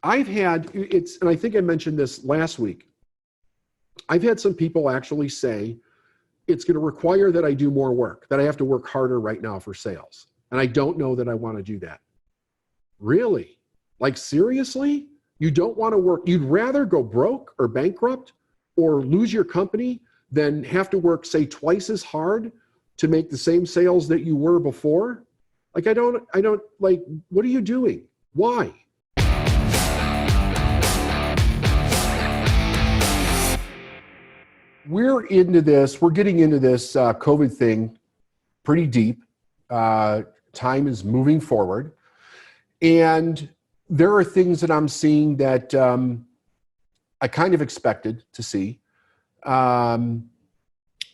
I've had, and I think I mentioned this last week, I've had some people actually say, it's going to require that I do more work, that I have to work harder right now for sales. And I don't know that I want to do that. Really? Like, seriously? You don't want to work? You'd rather go broke or bankrupt or lose your company than have to work, say, twice as hard to make the same sales that you were before? Like, I don't, like, what are you doing? Why? We're getting into this COVID thing pretty deep. Time is moving forward. And there are things that I'm seeing that I kind of expected to see.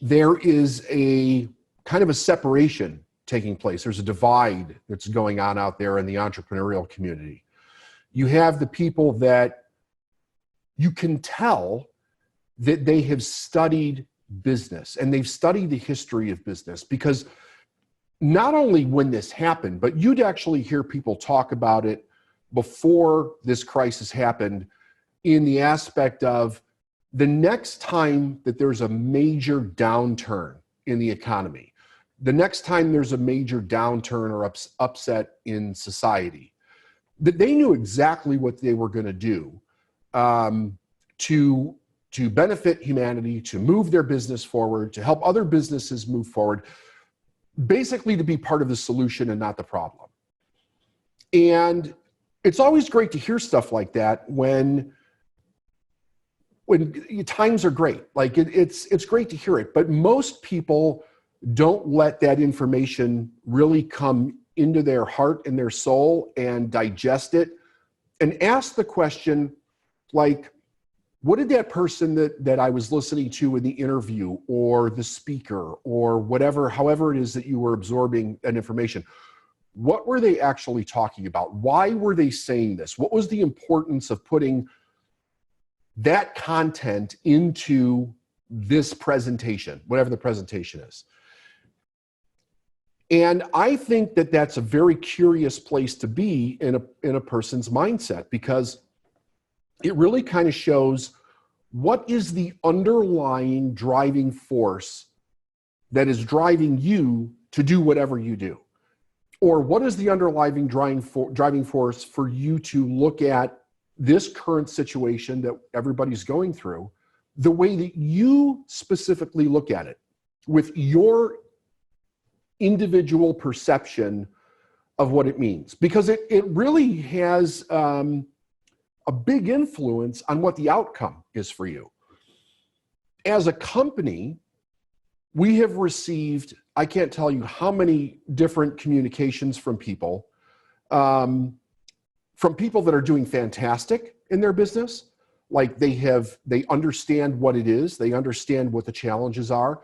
There is a kind of a separation taking place. There's a divide that's going on out there in the entrepreneurial community. You have the people that you can tell that they have studied business and they've studied the history of business, because not only when this happened, but you'd actually hear people talk about it before this crisis happened, in the aspect of the next time that there's a major downturn in the economy, the next time there's a major downturn or upset in society, that they knew exactly what they were going to do to benefit humanity, to move their business forward, to help other businesses move forward, basically to be part of the solution and not the problem. And it's always great to hear stuff like that when times are great. Like, it's great to hear it, but most people don't let that information really come into their heart and their soul and digest it and ask the question, like, what did that person that I was listening to in the interview, or the speaker, or whatever, however it is that you were absorbing that information, what were they actually talking about? Why were they saying this? What was the importance of putting that content into this presentation, whatever the presentation is? And I think that that's a very curious place to be in a person's mindset, because it really kind of shows what is the underlying driving force that is driving you to do whatever you do. Or what is the underlying driving force for you to look at this current situation that everybody's going through the way that you specifically look at it, with your individual perception of what it means. Because it really has a big influence on what the outcome is for you. As a company, we have received, I can't tell you how many different communications from people that are doing fantastic in their business. Like, they understand what it is. They understand what the challenges are.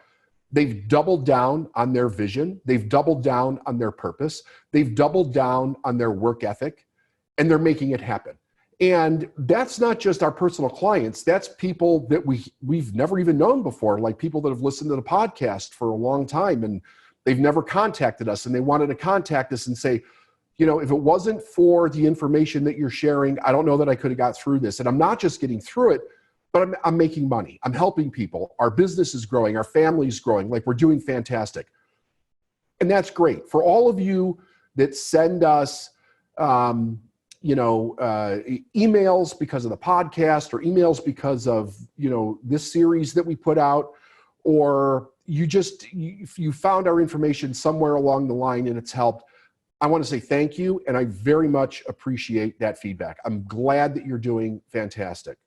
They've doubled down on their vision. They've doubled down on their purpose. They've doubled down on their work ethic, and they're making it happen. And that's not just our personal clients. That's people that we've never even known before, like people that have listened to the podcast for a long time and they've never contacted us, and they wanted to contact us and say, you know, if it wasn't for the information that you're sharing, I don't know that I could have got through this. And I'm not just getting through it, but I'm making money. I'm helping people. Our business is growing. Our family's growing. Like, we're doing fantastic. And that's great. For all of you that send us, emails because of the podcast, or emails because of, this series that we put out, or you found our information somewhere along the line and it's helped, I want to say thank you. And I very much appreciate that feedback. I'm glad that you're doing fantastic.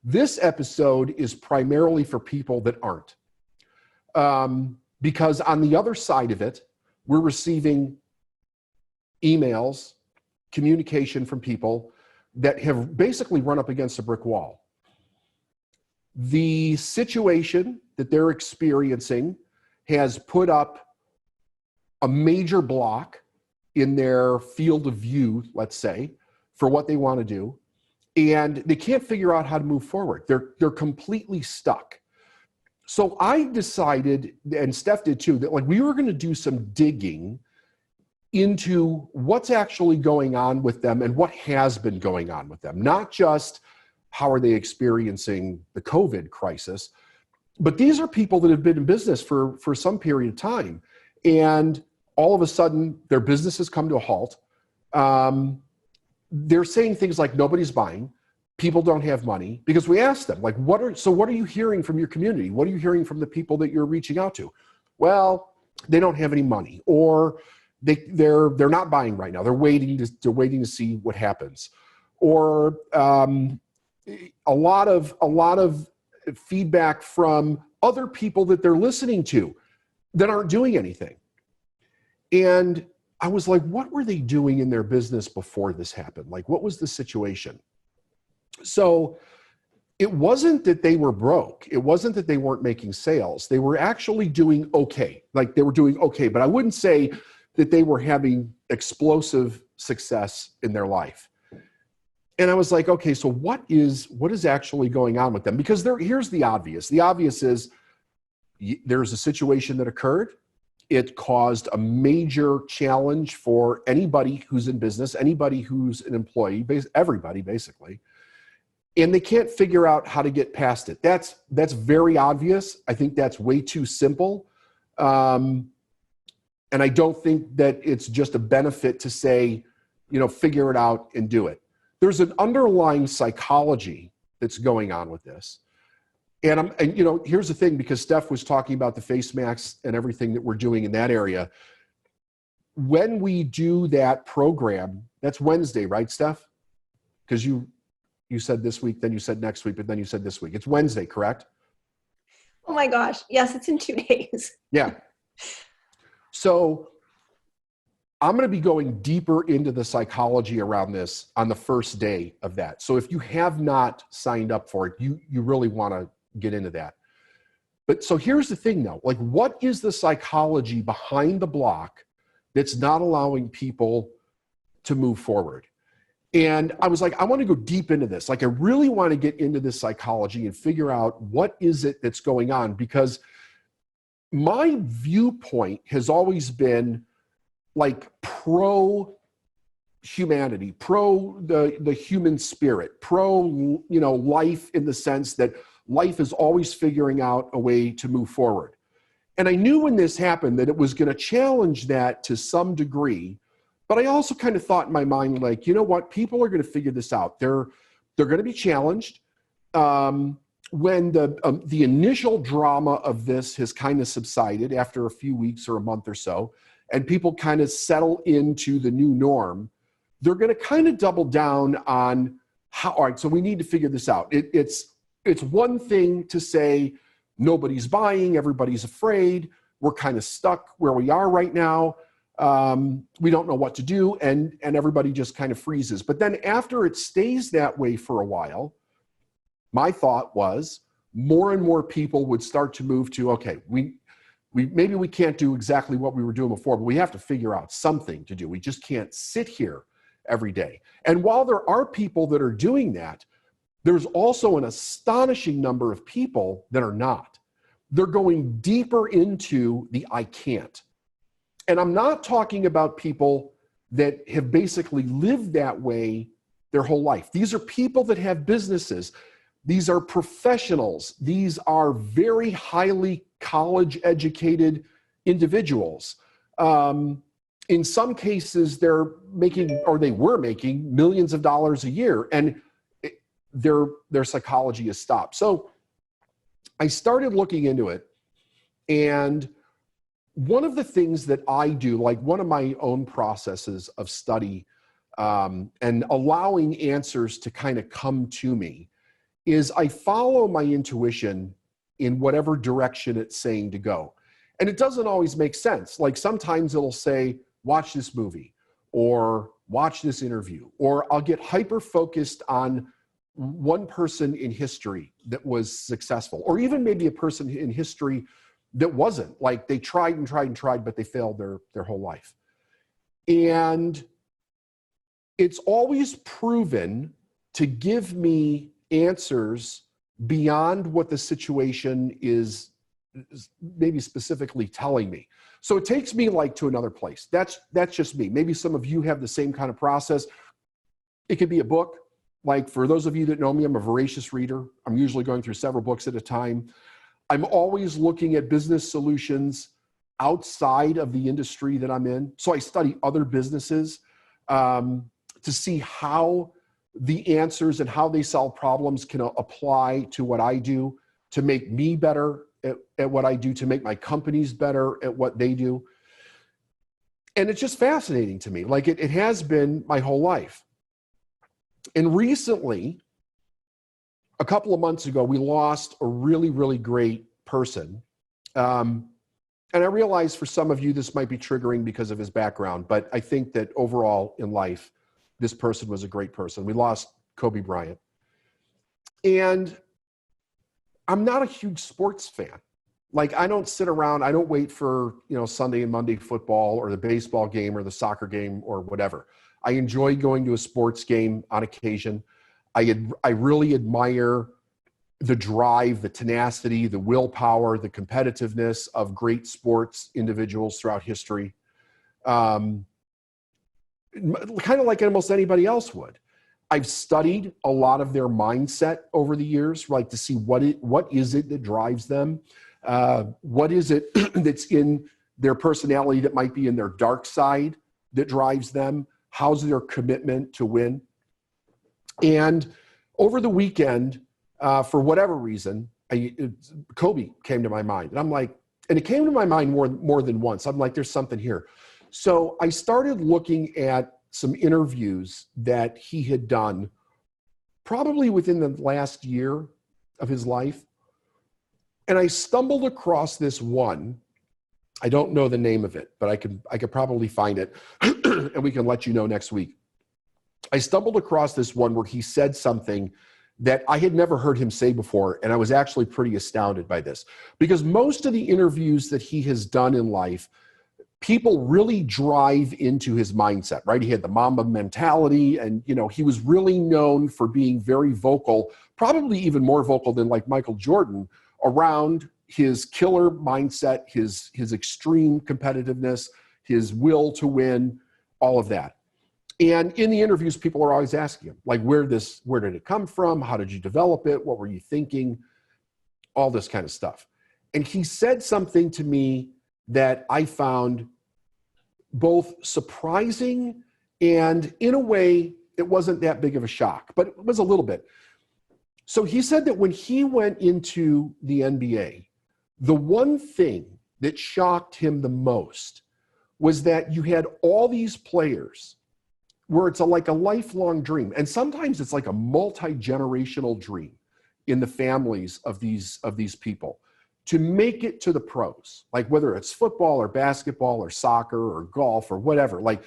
This episode is primarily for people that aren't. Because on the other side of it, we're receiving emails, communication from people that have basically run up against a brick wall. The situation that they're experiencing has put up a major block in their field of view, let's say, for what they want to do. And they can't figure out how to move forward. They're completely stuck. So I decided, and Steph did too, that like we were going to do some digging into what's actually going on with them and what has been going on with them. Not just how are they experiencing the COVID crisis, but these are people that have been in business for some period of time. And all of a sudden, their business has come to a halt. They're saying things like nobody's buying, people don't have money, because we asked them, like, what are you hearing from your community? What are you hearing from the people that you're reaching out to? Well, they don't have any money, or they're not buying right now. They're waiting to see what happens. Or a lot of feedback from other people that they're listening to that aren't doing anything. And I was like, what were they doing in their business before this happened? Like, what was the situation? So it wasn't that they were broke. It wasn't that they weren't making sales. They were actually doing okay. Like, they were doing okay, but I wouldn't say that they were having explosive success in their life. And I was like, okay, so what is actually going on with them? Because here's the obvious. The obvious is there's a situation that occurred. It caused a major challenge for anybody who's in business, anybody who's an employee, everybody basically. And they can't figure out how to get past it. That's very obvious. I think that's way too simple. And I don't think that it's just a benefit to say, figure it out and do it. There's an underlying psychology that's going on with this. And here's the thing, because Steph was talking about the face masks and everything that we're doing in that area. When we do that program, that's Wednesday, right, Steph? Because you said this week, then you said next week, but then you said this week. It's Wednesday, correct? Oh my gosh. Yes, it's in 2 days. Yeah. So I'm going to be going deeper into the psychology around this on the first day of that. So if you have not signed up for it, you really want to get into that. But so here's the thing though, like, what is the psychology behind the block that's not allowing people to move forward? And I was like, I want to go deep into this. Like, I really want to get into this psychology and figure out what is it that's going on, because my viewpoint has always been like pro humanity, pro the human spirit, pro, life, in the sense that life is always figuring out a way to move forward. And I knew when this happened that it was going to challenge that to some degree. But I also kind of thought in my mind, like, you know what? People are going to figure this out. They're going to be challenged. When the initial drama of this has kind of subsided after a few weeks or a month or so, and people kind of settle into the new norm, they're going to kind of double down on how, all right, so we need to figure this out. It's one thing to say nobody's buying, everybody's afraid, we're kind of stuck where we are right now. We don't know what to do, and everybody just kind of freezes. But then after it stays that way for a while, my thought was more and more people would start to move to, okay, we maybe we can't do exactly what we were doing before, but we have to figure out something to do. We just can't sit here every day. And while there are people that are doing that, there's also an astonishing number of people that are not. They're going deeper into the I can't. And I'm not talking about people that have basically lived that way their whole life. These are people that have businesses. These are professionals. These are very highly college-educated individuals. In some cases, they're making, or they were making, millions of dollars a year, and their psychology is stopped. So I started looking into it, and one of the things that I do, like one of my own processes of study and allowing answers to kind of come to me, is I follow my intuition in whatever direction it's saying to go. And it doesn't always make sense. Like, sometimes it'll say, watch this movie, or watch this interview, or I'll get hyper-focused on one person in history that was successful, or even maybe a person in history that wasn't. Like, they tried and tried and tried, but they failed their whole life. And it's always proven to give me answers beyond what the situation is maybe specifically telling me. So it takes me like to another place. That's just me. Maybe some of you have the same kind of process. It could be a book. Like for those of you that know me, I'm a voracious reader. I'm usually going through several books at a time. I'm always looking at business solutions outside of the industry that I'm in. So I study other businesses to see how the answers and how they solve problems can apply to what I do to make me better at what I do, to make my companies better at what they do. And it's just fascinating to me. Like it has been my whole life. And recently, a couple of months ago, we lost a really, really great person. And I realize for some of you, this might be triggering because of his background, but I think that overall in life, this person was a great person. We lost Kobe Bryant. And I'm not a huge sports fan. Like I don't sit around, I don't wait for, Sunday and Monday football or the baseball game or the soccer game or whatever. I enjoy going to a sports game on occasion. I really admire the drive, the tenacity, the willpower, the competitiveness of great sports individuals throughout history. Kind of like almost anybody else would. I've studied a lot of their mindset over the years, like to see what is it that drives them? What is it that's in their personality that might be in their dark side that drives them? How's their commitment to win? And over the weekend, for whatever reason, Kobe came to my mind. And I'm like, and it came to my mind more than once. I'm like, there's something here. So I started looking at some interviews that he had done probably within the last year of his life. And I stumbled across this one. I don't know the name of it, but I could probably find it and we can let you know next week. I stumbled across this one where he said something that I had never heard him say before, and I was actually pretty astounded by this. Because most of the interviews that he has done in life, people really drive into his mindset, right? He had the Mamba mentality, and he was really known for being very vocal, probably even more vocal than like Michael Jordan, around his killer mindset, his extreme competitiveness, his will to win, all of that. And in the interviews, people are always asking him, like, where did it come from? How did you develop it? What were you thinking? All this kind of stuff. And he said something to me that I found both surprising and in a way, it wasn't that big of a shock, but it was a little bit. So he said that when he went into the NBA, the one thing that shocked him the most was that you had all these players where it's like a lifelong dream. And sometimes it's like a multi-generational dream in the families of these people to make it to the pros, like whether it's football or basketball or soccer or golf or whatever, like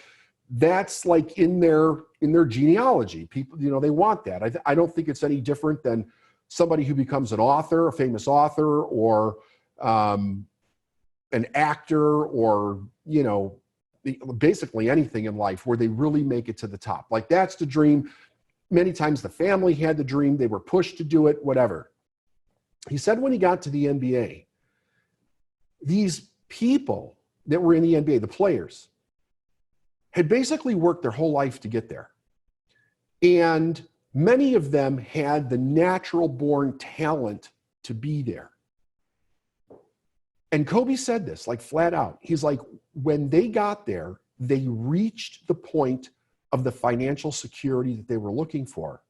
that's like in their genealogy. People, they want that. I don't think it's any different than somebody who becomes an author, a famous author, or an actor, or, basically anything in life where they really make it to the top. Like that's the dream. Many times the family had the dream. They were pushed to do it, whatever. He said when he got to the NBA, these people that were in the NBA, the players, had basically worked their whole life to get there. And many of them had the natural born talent to be there. And Kobe said this, like flat out. He's like, when they got there, they reached the point of the financial security that they were looking for.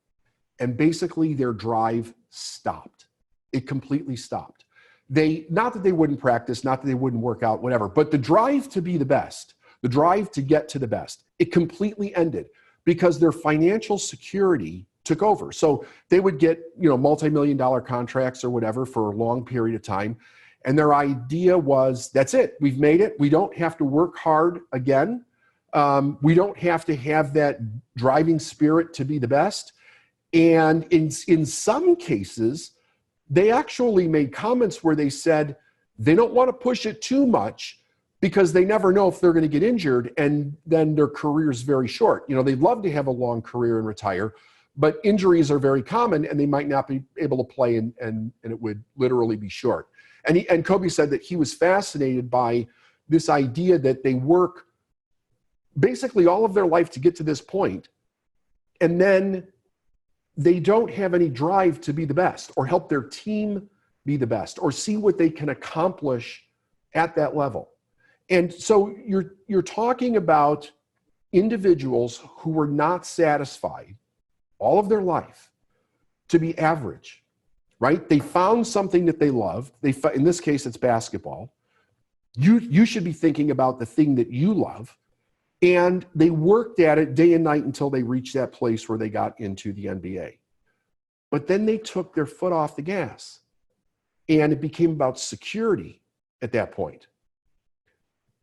And basically their drive stopped. It completely stopped. Not that they wouldn't practice, not that they wouldn't work out, whatever, but the drive to be the best, the drive to get to the best, it completely ended because their financial security took over. So they would get, multi-million-dollar contracts or whatever for a long period of time. And their idea was, that's it. We've made it. We don't have to work hard again. We don't have to have that driving spirit to be the best. And in some cases, they actually made comments where they said they don't want to push it too much because they never know if they're going to get injured, and then their career is very short. They'd love to have a long career and retire, but injuries are very common and they might not be able to play, and it would literally be short. And Kobe said that he was fascinated by this idea that they work basically all of their life to get to this point, and then they don't have any drive to be the best or help their team be the best or see what they can accomplish at that level. And so you're talking about individuals who were not satisfied all of their life to be average, right? They found something that they loved. In this case, it's basketball. You should be thinking about the thing that you love. And they worked at it day and night until they reached that place where they got into the NBA. But then they took their foot off the gas. And it became about security at that point.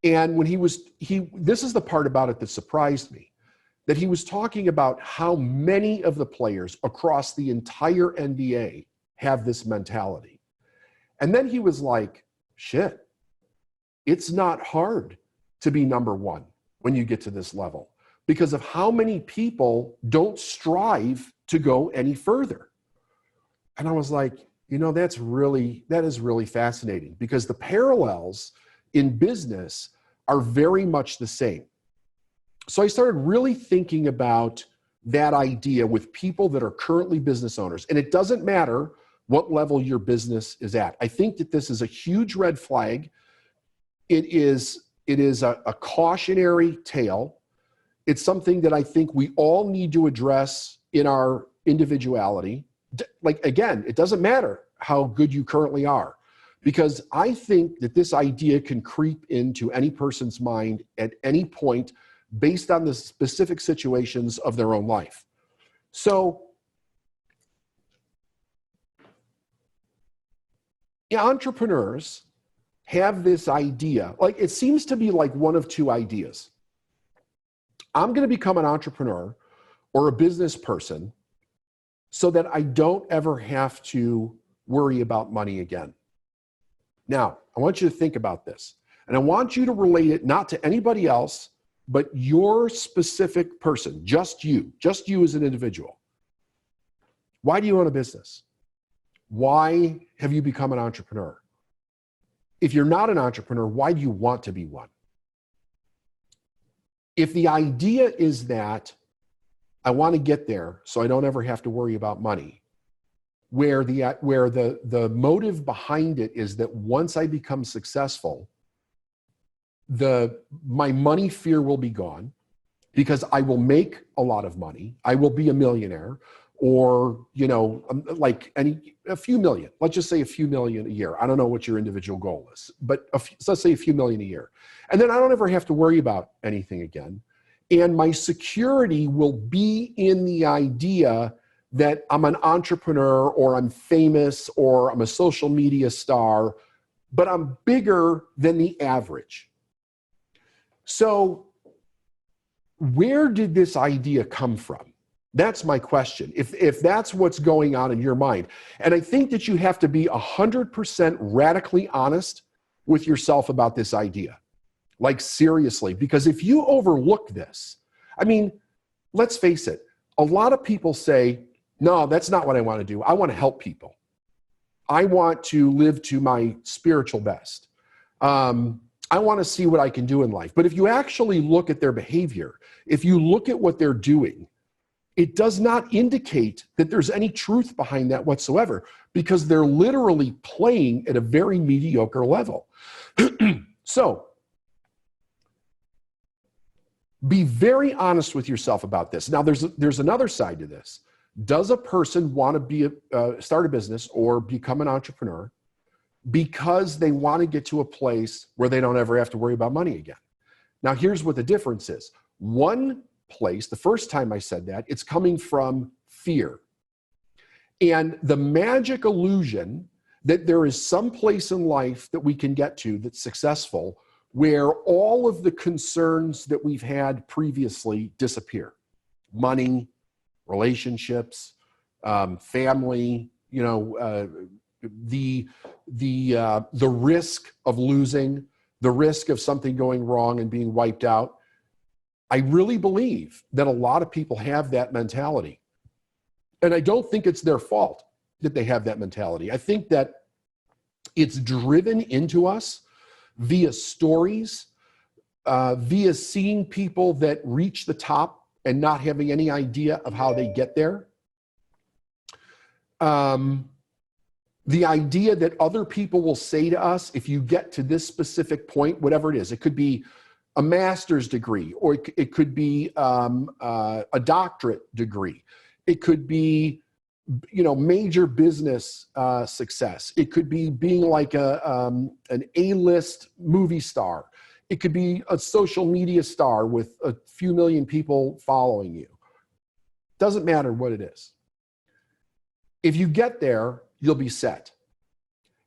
And when this is the part about it that surprised me, that he was talking about how many of the players across the entire NBA have this mentality. And then he was like, shit, it's not hard to be number one when you get to this level because of how many people don't strive to go any further. And I was like, that is really fascinating because the parallels in business are very much the same. So I started really thinking about that idea with people that are currently business owners. And it doesn't matter what level your business is at. I think that this is a huge red flag. It is a cautionary tale. It's something that I think we all need to address in our individuality. Like, again, it doesn't matter how good you currently are, because I think that this idea can creep into any person's mind at any point based on the specific situations of their own life. So, entrepreneurs have this idea, like it seems to be like one of two ideas. I'm going to become an entrepreneur or a business person so that I don't ever have to worry about money again. Now, I want you to think about this, and I want you to relate it not to anybody else, but your specific person, just you as an individual. Why do you own a business? Why have you become an entrepreneur? If you're not an entrepreneur, why do you want to be one? If the idea is that I want to get there so I don't ever have to worry about money, where the motive behind it is that once I become successful, my money fear will be gone because I will make a lot of money. I will be a millionaire, or a few million. Let's just say a few million a year. I don't know what your individual goal is, but let's say a few million a year. And then I don't ever have to worry about anything again. And my security will be in the idea that I'm an entrepreneur, or I'm famous, or I'm a social media star, but I'm bigger than the average. So where did this idea come from? That's my question. If that's what's going on in your mind. And I think that you have to be 100% radically honest with yourself about this idea. Like, seriously, because if you overlook this, I mean, let's face it, a lot of people say, no, that's not what I want to do. I want to help people. I want to live to my spiritual best. I want to see what I can do in life. But if you actually look at their behavior, if you look at what they're doing, it does not indicate that there's any truth behind that whatsoever, because they're literally playing at a very mediocre level. So, be very honest with yourself about this. Now, there's another side to this. Does a person want to start a business or become an entrepreneur because they want to get to a place where they don't ever have to worry about money again? Now, here's what the difference is. One place, the first time I said that, it's coming from fear. And the magic illusion that there is some place in life that we can get to that's successful where all of the concerns that we've had previously disappear. Money, relationships, family, the risk of losing, the risk of something going wrong and being wiped out. I really believe that a lot of people have that mentality. And I don't think it's their fault that they have that mentality. I think that it's driven into us via stories, via seeing people that reach the top and not having any idea of how they get there. The idea that other people will say to us, if you get to this specific point, whatever it is, it could be a master's degree, or it could be a doctorate degree. It could be, major business success. It could be being like an A-list movie star. It could be a social media star with a few million people following you. Doesn't matter what it is. If you get there, you'll be set.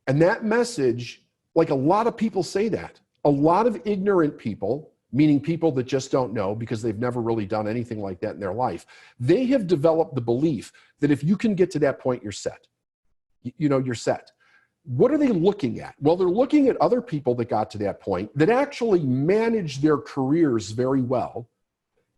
And that message, like a lot of people say that. A lot of ignorant people, meaning people that just don't know because they've never really done anything like that in their life, they have developed the belief that if you can get to that point, you're set. You're set. What are they looking at? Well, they're looking at other people that got to that point that actually managed their careers very well,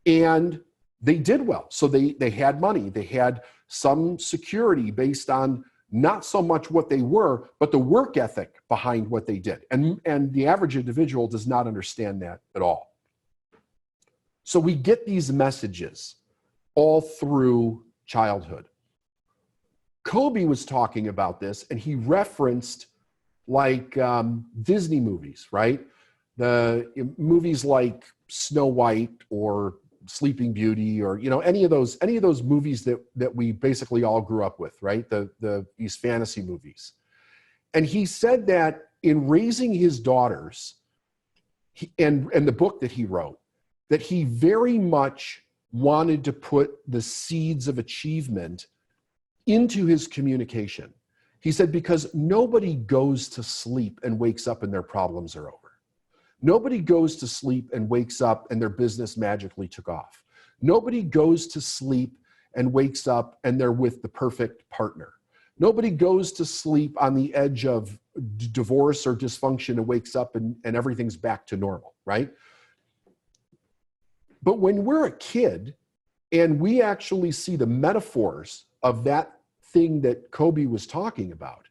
and they did well. So they had money. They had some security based on not so much what they were, but the work ethic behind what they did. And the average individual does not understand that at all. So we get these messages all through childhood. Kobe was talking about this, and he referenced like Disney movies, right? The movies like Snow White or Sleeping Beauty, or any of those movies that we basically all grew up with, right? These fantasy movies. And he said that in raising his daughters, and the book that he wrote, that he very much wanted to put the seeds of achievement into his communication. He said, because nobody goes to sleep and wakes up and their problems are over. Nobody goes to sleep and wakes up and their business magically took off. Nobody goes to sleep and wakes up and they're with the perfect partner. Nobody goes to sleep on the edge of divorce or dysfunction and wakes up and everything's back to normal, right? But when we're a kid and we actually see the metaphors of that thing that Kobe was talking about,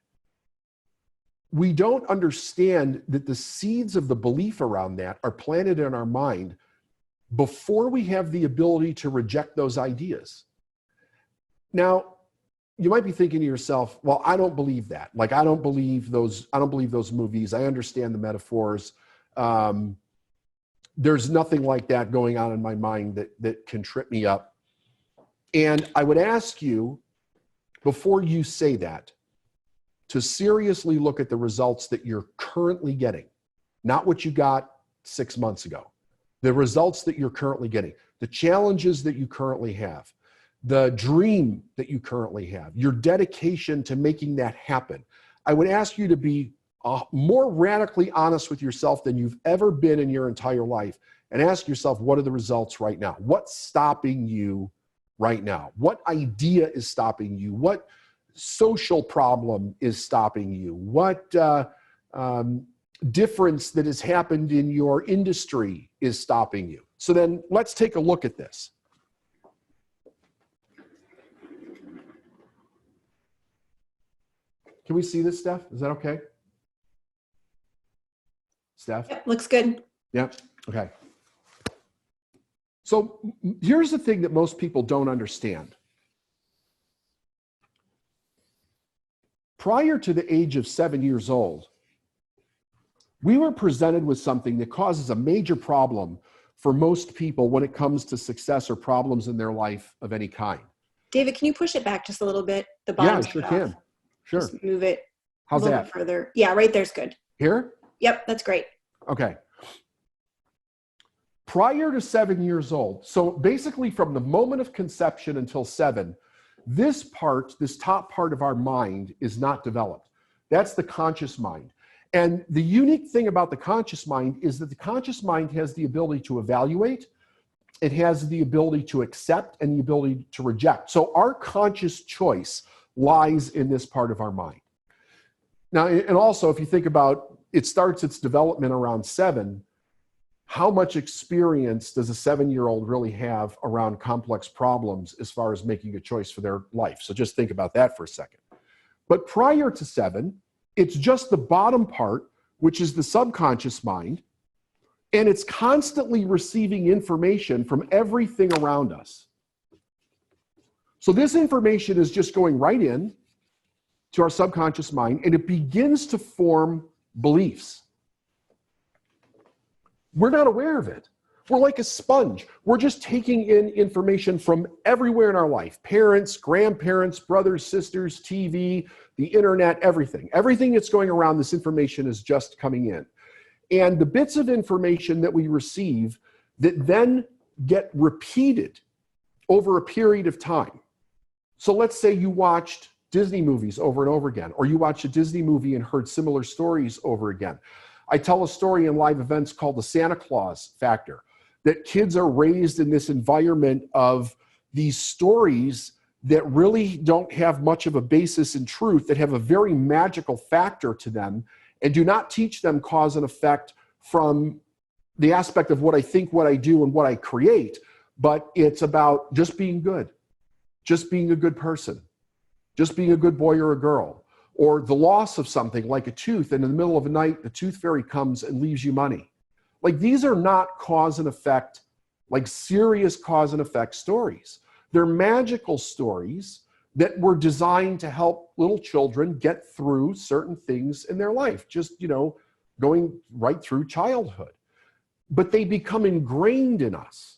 we don't understand that the seeds of the belief around that are planted in our mind before we have the ability to reject those ideas. Now, you might be thinking to yourself, well, I don't believe that. Like, I don't believe those movies. I understand the metaphors. There's nothing like that going on in my mind that can trip me up. And I would ask you, before you say that, to seriously look at the results that you're currently getting, not what you got 6 months ago, the results that you're currently getting, the challenges that you currently have, the dream that you currently have, your dedication to making that happen. I would ask you to be more radically honest with yourself than you've ever been in your entire life, and ask yourself, what are the results right now? What's stopping you right now? What idea is stopping you? What social problem is stopping you? What difference that has happened in your industry is stopping you? So then let's take a look at this. Can we see this, Steph? Is that okay? Steph? Yep, looks good. Yep, okay. So here's the thing that most people don't understand. Prior to the age of 7 years old, we were presented with something that causes a major problem for most people when it comes to success or problems in their life of any kind. David, can you push it back just a little bit? The bottom. Yeah, I sure can. Sure. Just move it How's a little that? bit further. Yeah, right there's good. Here? Yep, that's great. Okay. Prior to 7 years old, so basically from the moment of conception until 7, this top part of our mind is not developed. That's the conscious mind. And the unique thing about the conscious mind is that the conscious mind has the ability to evaluate, it has the ability to accept, and the ability to reject. So our conscious choice lies in this part of our mind. Now, and also if you think about, it starts its development around 7, how much experience does a 7-year-old really have around complex problems as far as making a choice for their life? So just think about that for a second. But prior to 7, it's just the bottom part which is the subconscious mind, and it's constantly receiving information from everything around us. So this information is just going right in to our subconscious mind, and it begins to form beliefs. We're not aware of it. We're like a sponge. We're just taking in information from everywhere in our life. Parents, grandparents, brothers, sisters, TV, the internet, everything. Everything that's going around, this information is just coming in. And the bits of information that we receive that then get repeated over a period of time. So let's say you watched Disney movies over and over again, or you watched a Disney movie and heard similar stories over again. I tell a story in live events called the Santa Claus factor, that kids are raised in this environment of these stories that really don't have much of a basis in truth, that have a very magical factor to them, and do not teach them cause and effect from the aspect of what I think, what I do, and what I create, but it's about just being good, just being a good person, just being a good boy or a girl, or the loss of something like a tooth, and in the middle of the night, the tooth fairy comes and leaves you money. Like, these are not cause and effect, like serious cause and effect stories. They're magical stories that were designed to help little children get through certain things in their life, just, going right through childhood. But they become ingrained in us,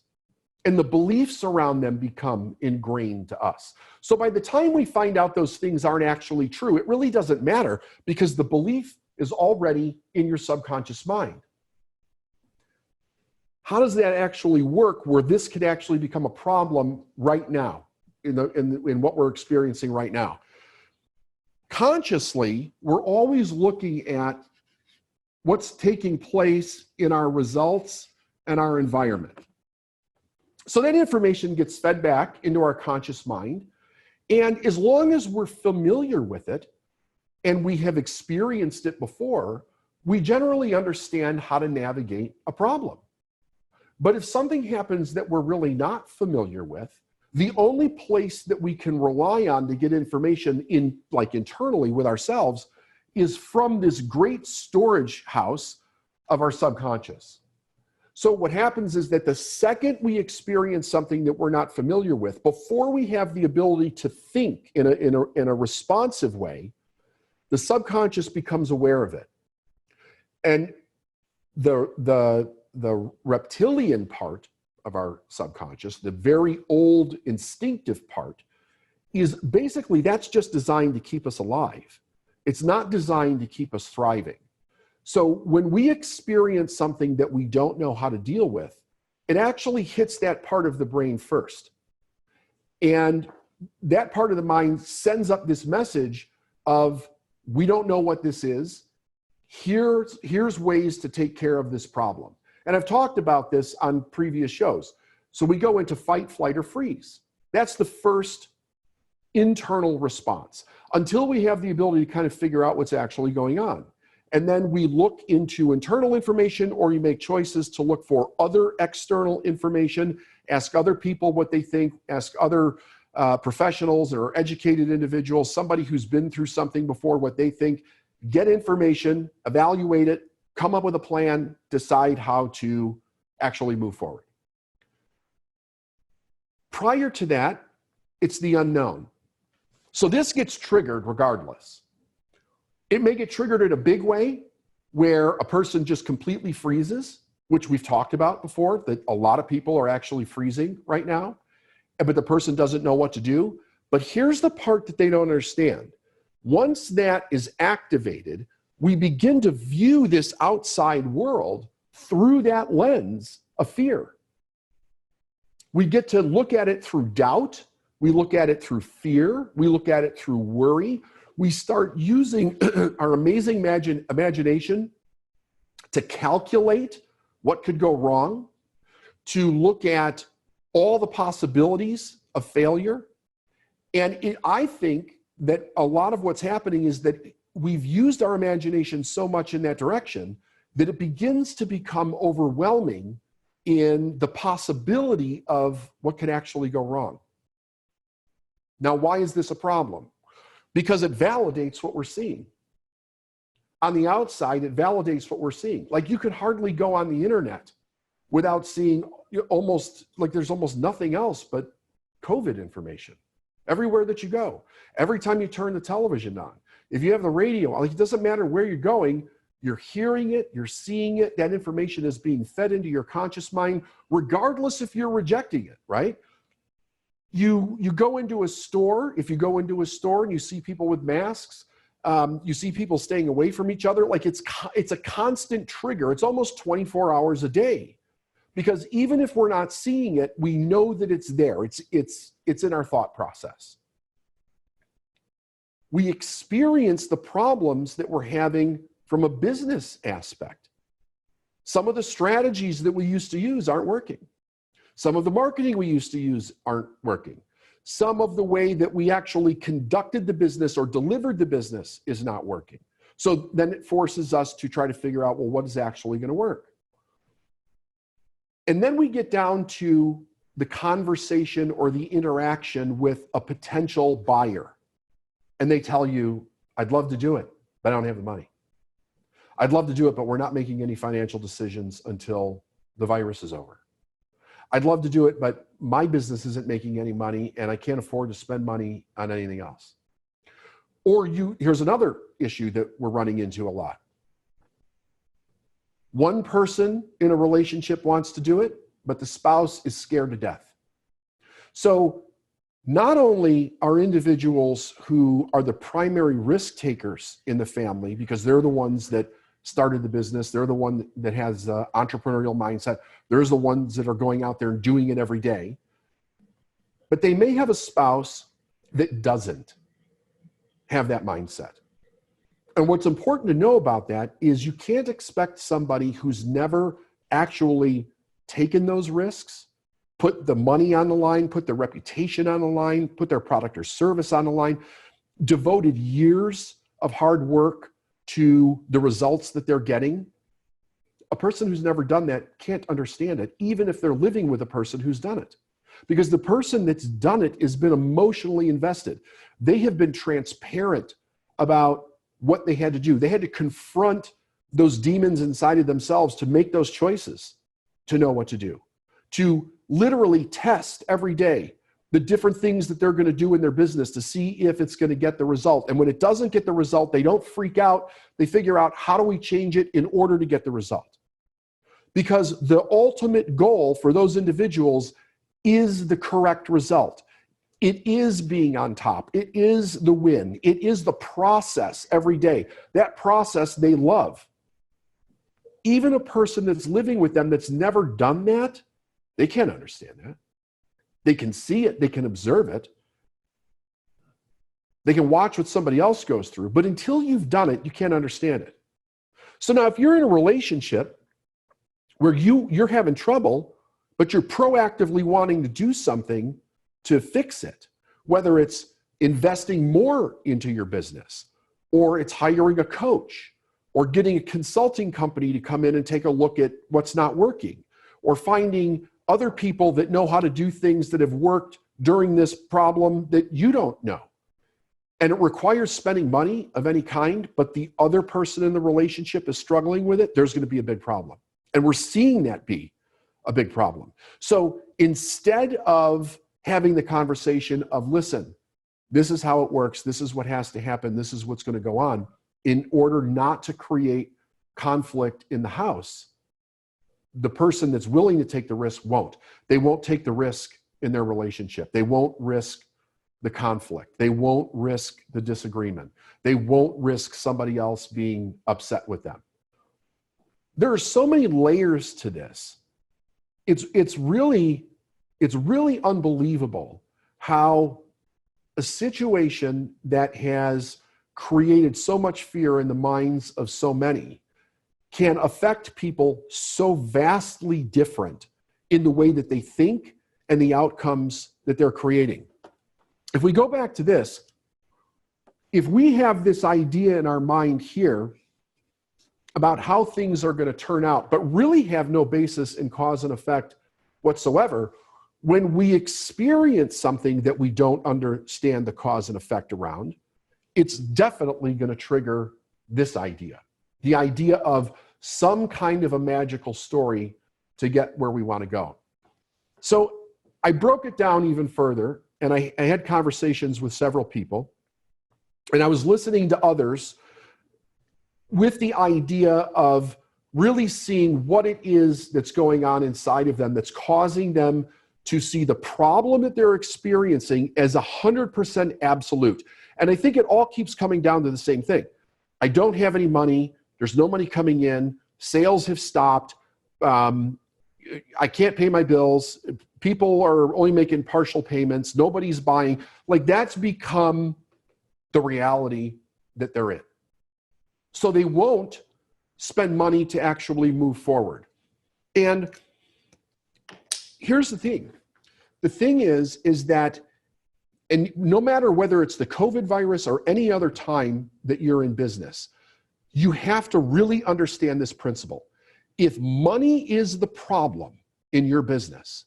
and the beliefs around them become ingrained to us. So by the time we find out those things aren't actually true, it really doesn't matter, because the belief is already in your subconscious mind. How does that actually work where this could actually become a problem right now in what we're experiencing right now? Consciously, we're always looking at what's taking place in our results and our environment. So that information gets fed back into our conscious mind. And as long as we're familiar with it and we have experienced it before, we generally understand how to navigate a problem. But if something happens that we're really not familiar with, the only place that we can rely on to get information internally with ourselves is from this great storage house of our subconscious. So what happens is that the second we experience something that we're not familiar with, before we have the ability to think in a responsive way, the subconscious becomes aware of it. And the reptilian part of our subconscious, the very old instinctive part, is basically, that's just designed to keep us alive. It's not designed to keep us thriving. So when we experience something that we don't know how to deal with, it actually hits that part of the brain first. And that part of the mind sends up this message of, we don't know what this is. Here's ways to take care of this problem. And I've talked about this on previous shows. So we go into fight, flight, or freeze. That's the first internal response, until we have the ability to kind of figure out what's actually going on. And then we look into internal information, or you make choices to look for other external information, ask other people what they think, ask other professionals or educated individuals, somebody who's been through something before, what they think, get information, evaluate it, come up with a plan, decide how to actually move forward. Prior to that, it's the unknown. So this gets triggered regardless. It may get triggered in a big way where a person just completely freezes, which we've talked about before, that a lot of people are actually freezing right now, but the person doesn't know what to do. But here's the part that they don't understand. Once that is activated, we begin to view this outside world through that lens of fear. We get to look at it through doubt. We look at it through fear. We look at it through worry. We start using our amazing imagination to calculate what could go wrong, to look at all the possibilities of failure. And I think that a lot of what's happening is that we've used our imagination so much in that direction that it begins to become overwhelming in the possibility of what could actually go wrong. Now, why is this a problem? Because it validates what we're seeing. on the outside, it validates what we're seeing. Like you could hardly go on the internet without seeing almost like there's almost nothing else but COVID information everywhere that you go. Every time you turn the television on, if you have the radio, like it doesn't matter where you're going, you're hearing it, you're seeing it, that information is being fed into your conscious mind, regardless if you're rejecting it, right? You go into a store, if you go into a store and you see people with masks, you see people staying away from each other, like it's a constant trigger. It's almost 24 hours a day. Because even if we're not seeing it, we know that it's there. It's in our thought process. We experience the problems that we're having from a business aspect. Some of the strategies that we used to use aren't working. Some of the marketing we used to use aren't working. Some of the way that we actually conducted the business or delivered the business is not working. So then it forces us to try to figure out, well, what is actually going to work? And then we get down to the conversation or the interaction with a potential buyer. And they tell you, I'd love to do it, but I don't have the money. I'd love to do it, but we're not making any financial decisions until the virus is over. I'd love to do it, but my business isn't making any money and I can't afford to spend money on anything else. Or here's another issue that we're running into a lot. One person in a relationship wants to do it, but the spouse is scared to death. So not only are individuals who are the primary risk takers in the family, because they're the ones that started the business, they're the one that has the entrepreneurial mindset, there's the ones that are going out there and doing it every day, but they may have a spouse that doesn't have that mindset. And what's important to know about that is you can't expect somebody who's never actually taken those risks, put the money on the line, put their reputation on the line, put their product or service on the line, devoted years of hard work to the results that they're getting. A person who's never done that can't understand it, even if they're living with a person who's done it. Because the person that's done it has been emotionally invested. They have been transparent about what they had to do. They had to confront those demons inside of themselves to make those choices, to know what to do, to literally test every day the different things that they're going to do in their business to see if it's going to get the result. And when it doesn't get the result, they don't freak out. They figure out, how do we change it in order to get the result? Because the ultimate goal for those individuals is the correct result. It is being on top. It is the win. It is the process every day. That process they love. Even a person that's living with them that's never done that, they can't understand that. They can see it. They can observe it. They can watch what somebody else goes through. But until you've done it, you can't understand it. So now if you're in a relationship where you're having trouble, but you're proactively wanting to do something to fix it, whether it's investing more into your business, or it's hiring a coach, or getting a consulting company to come in and take a look at what's not working, or finding other people that know how to do things that have worked during this problem that you don't know. And it requires spending money of any kind, but the other person in the relationship is struggling with it, there's going to be a big problem. And we're seeing that be a big problem. So instead of having the conversation of, listen, this is how it works, this is what has to happen, this is what's going to go on, in order not to create conflict in the house, the person that's willing to take the risk won't. They won't take the risk in their relationship. They won't risk the conflict. They won't risk the disagreement. They won't risk somebody else being upset with them. There are so many layers to this. It's really unbelievable how a situation that has created so much fear in the minds of so many can affect people so vastly different in the way that they think and the outcomes that they're creating. If we go back to this, if we have this idea in our mind here about how things are going to turn out, but really have no basis in cause and effect whatsoever, when we experience something that we don't understand the cause and effect around, it's definitely going to trigger this idea. the idea of some kind of a magical story to get where we want to go. So I broke it down even further, and I had conversations with several people, and I was listening to others with the idea of really seeing what it is that's going on inside of them that's causing them to see the problem that they're experiencing as 100% absolute. And I think it all keeps coming down to the same thing. I don't have any money. There's no money coming in. Sales have stopped. I can't pay my bills. People are only making partial payments. Nobody's buying. Like, that's become the reality that they're in. So they won't spend money to actually move forward. And here's the thing. The thing is that, and no matter whether it's the COVID virus or any other time that you're in business, you have to really understand this principle. If money is the problem in your business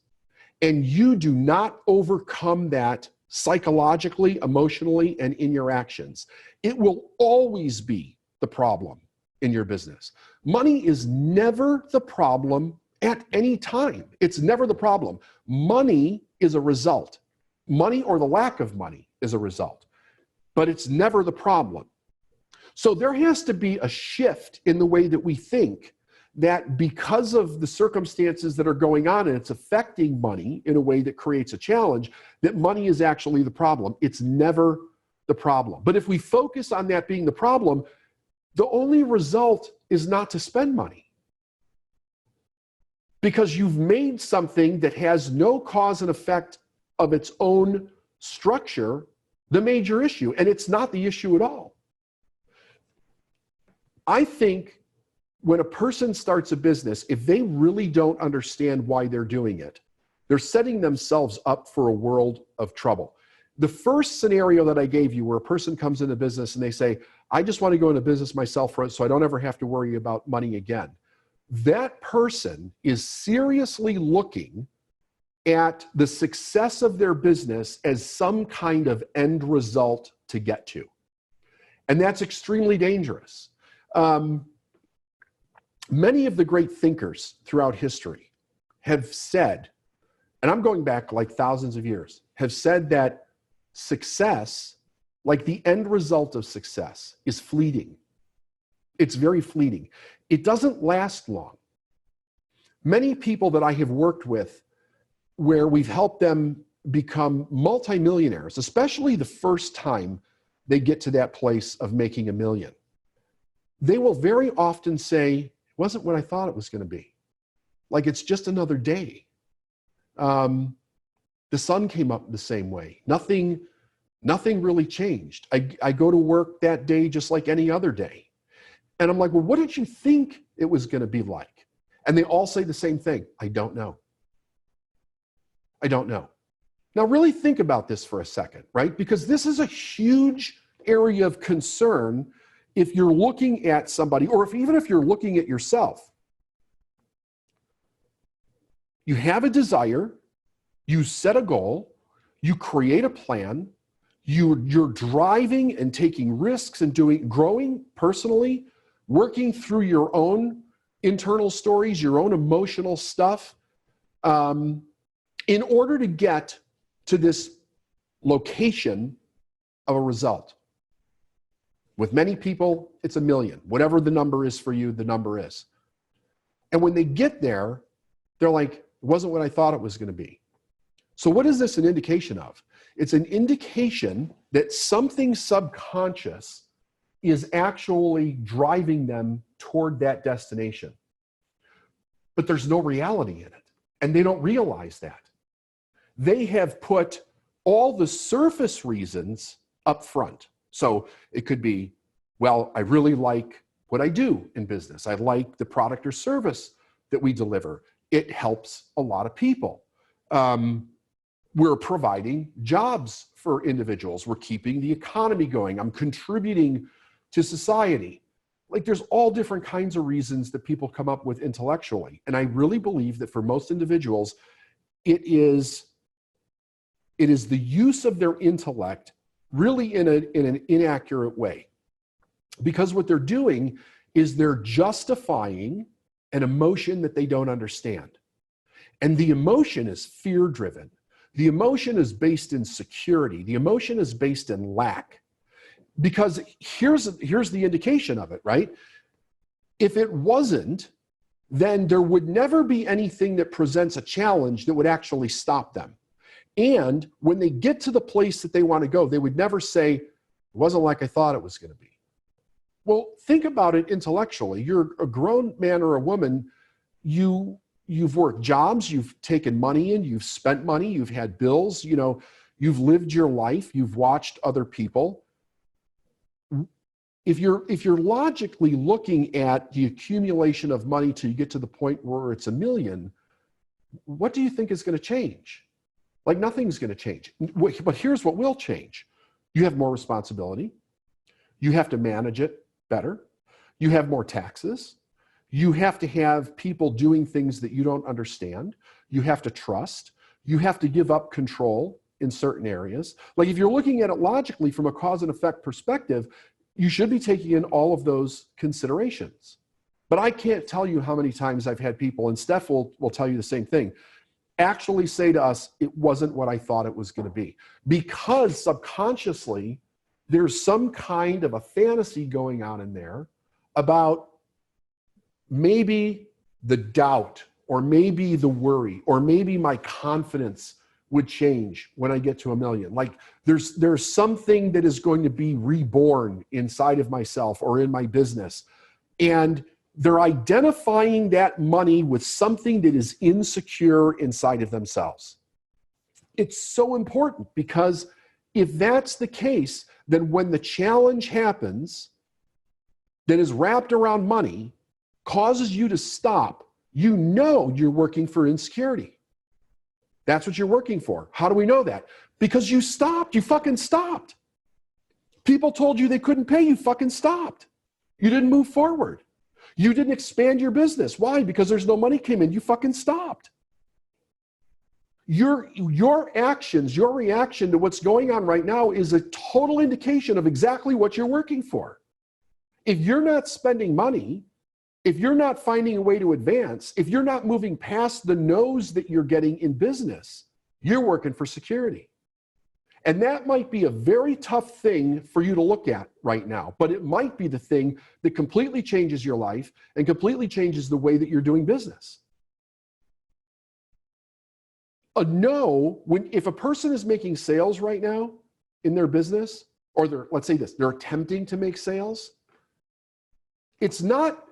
and you do not overcome that psychologically, emotionally, and in your actions, it will always be the problem in your business. Money is never the problem at any time. It's never the problem. Money is a result. Money or the lack of money is a result, but it's never the problem. So there has to be a shift in the way that we think, that because of the circumstances that are going on and it's affecting money in a way that creates a challenge, that money is actually the problem. It's never the problem. But if we focus on that being the problem, the only result is not to spend money, because you've made something that has no cause and effect of its own structure the major issue, and it's not the issue at all. I think when a person starts a business, if they really don't understand why they're doing it, they're setting themselves up for a world of trouble. The first scenario that I gave you, where a person comes into business and they say, I just want to go into business myself so I don't ever have to worry about money again. That person is seriously looking at the success of their business as some kind of end result to get to. And that's extremely dangerous. Many of the great thinkers throughout history have said, and I'm going back like thousands of years, have said that success, like the end result of success, is fleeting. It's very fleeting. It doesn't last long. Many people that I have worked with, where we've helped them become multimillionaires, especially the first time they get to that place of making $1 million, they will very often say, it wasn't what I thought it was going to be. Like, it's just another day. The sun came up the same way. Nothing really changed. I go to work that day just like any other day. And I'm like, well, what did you think it was going to be like? And they all say the same thing. I don't know. I don't know. Now, really think about this for a second, right? Because this is a huge area of concern if you're looking at somebody, or even if you're looking at yourself. You have a desire, you set a goal, you create a plan, you're driving and taking risks and growing personally, working through your own internal stories, your own emotional stuff, in order to get to this location of a result. With many people, it's 1 million. Whatever the number is for you, the number is. And when they get there, they're like, it wasn't what I thought it was going to be. So what is this an indication of? It's an indication that something subconscious is actually driving them toward that destination. But there's no reality in it. And they don't realize that. They have put all the surface reasons up front. So it could be, well, I really like what I do in business. I like the product or service that we deliver. It helps a lot of people. We're providing jobs for individuals. We're keeping the economy going. I'm contributing to society. Like, there's all different kinds of reasons that people come up with intellectually. And I really believe that for most individuals, it is the use of their intellect really in an inaccurate way. Because what they're doing is they're justifying an emotion that they don't understand. And the emotion is fear-driven. The emotion is based in security. The emotion is based in lack. Because here's the indication of it, right? If it wasn't, then there would never be anything that presents a challenge that would actually stop them. And when they get to the place that they want to go, they would never say, it wasn't like I thought it was going to be. Well, think about it intellectually. You're a grown man or a woman. You've worked jobs, you've taken money in, you've spent money, you've had bills, you've lived your life, you've watched other people. If you're logically looking at the accumulation of money till you get to the point where it's $1 million, what do you think is going to change? Like nothing's going to change. But here's what will change. You have more responsibility. You have to manage it better. You have more taxes. You have to have people doing things that you don't understand. You have to trust. You have to give up control in certain areas. Like if you're looking at it logically from a cause and effect perspective, you should be taking in all of those considerations. But I can't tell you how many times I've had people, and Steph will tell you the same thing, actually say to us, it wasn't what I thought it was going to be. Because subconsciously, there's some kind of a fantasy going on in there about maybe the doubt, or maybe the worry, or maybe my confidence would change when I get to $1 million. Like there's something that is going to be reborn inside of myself or in my business. And they're identifying that money with something that is insecure inside of themselves. It's so important because if that's the case, then when the challenge happens that is wrapped around money, causes you to stop, you're working for insecurity. That's what you're working for. How do we know that? Because you stopped. You fucking stopped. People told you they couldn't pay. You fucking stopped. You didn't move forward. You didn't expand your business. Why? Because there's no money came in. You fucking stopped. Your actions, your reaction to what's going on right now is a total indication of exactly what you're working for. If you're not spending money, if you're not finding a way to advance, if you're not moving past the no's that you're getting in business, you're working for security. And that might be a very tough thing for you to look at right now, but it might be the thing that completely changes your life and completely changes the way that you're doing business. A no, if a person is making sales right now in their business, or let's say this, they're attempting to make sales, it's not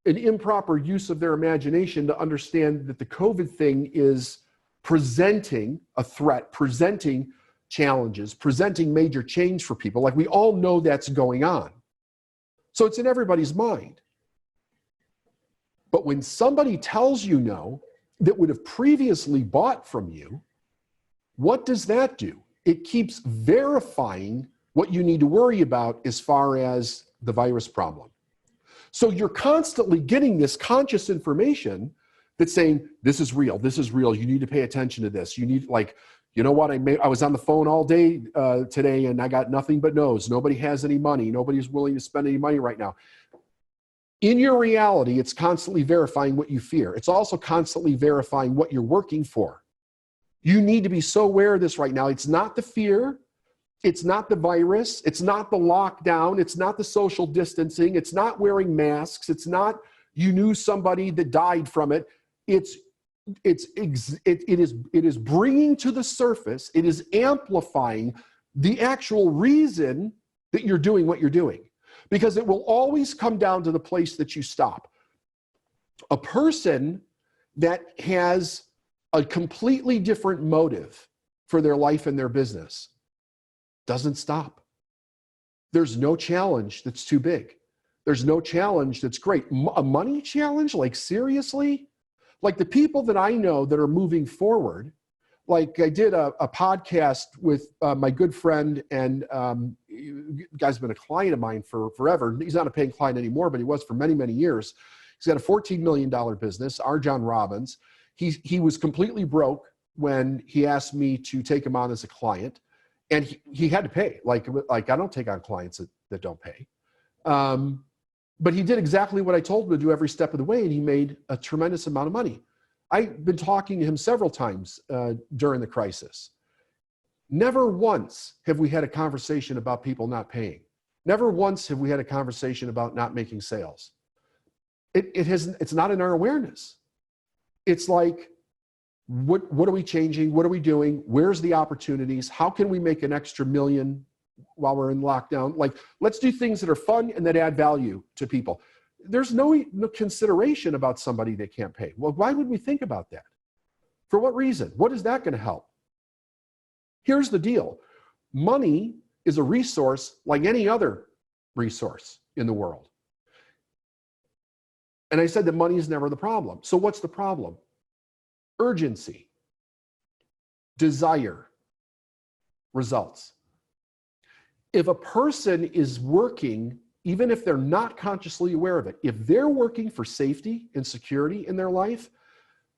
an improper use of their imagination to understand that the COVID thing is presenting a threat, presenting challenges, presenting major change for people. Like we all know that's going on. So it's in everybody's mind. But when somebody tells you no, that would have previously bought from you, what does that do? It keeps verifying what you need to worry about as far as the virus problem. So you're constantly getting this conscious information that's saying, this is real, you need to pay attention to this. You need, like, you know what, I was on the phone all day today and I got nothing but no's. Nobody has any money. Nobody's willing to spend any money right now. In your reality, it's constantly verifying what you fear. It's also constantly verifying what you're working for. You need to be so aware of this right now. It's not the fear. It's not the virus. It's not the lockdown. It's not the social distancing. It's not wearing masks. It's not you knew somebody that died from it. It is bringing to the surface. It is amplifying the actual reason that you're doing what you're doing. Because it will always come down to the place that you stop. A person that has a completely different motive for their life and their business doesn't stop. There's no challenge that's too big. There's no challenge that's great. A money challenge, like seriously? Like the people that I know that are moving forward, like I did a podcast with my good friend and guy's been a client of mine for forever. He's not a paying client anymore, but he was for many, many years. He's got a $14 million business, John Robbins. He was completely broke when he asked me to take him on as a client. And he had to pay. Like I don't take on clients that don't pay. But he did exactly what I told him to do every step of the way, and he made a tremendous amount of money. I've been talking to him several times during the crisis. Never once have we had a conversation about people not paying. Never once have we had a conversation about not making sales. It's not in our awareness. It's like, what are we changing? What are we doing? Where's the opportunities? How can we make an extra million while we're in lockdown? Like, let's do things that are fun and that add value to people. There's no consideration about somebody that can't pay. Well, why would we think about that? For what reason? What is that going to help? Here's the deal. Money is a resource like any other resource in the world. And I said that money is never the problem. So what's the problem? Urgency, desire, results. If a person is working, even if they're not consciously aware of it, if they're working for safety and security in their life,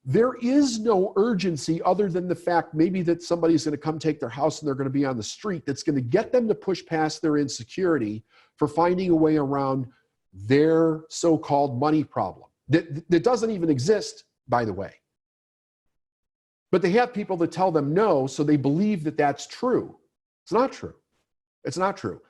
there is no urgency other than the fact maybe that somebody's going to come take their house and they're going to be on the street that's going to get them to push past their insecurity for finding a way around their so-called money problem that doesn't even exist, by the way. But they have people that tell them no, so they believe that that's true. It's not true. It's not true.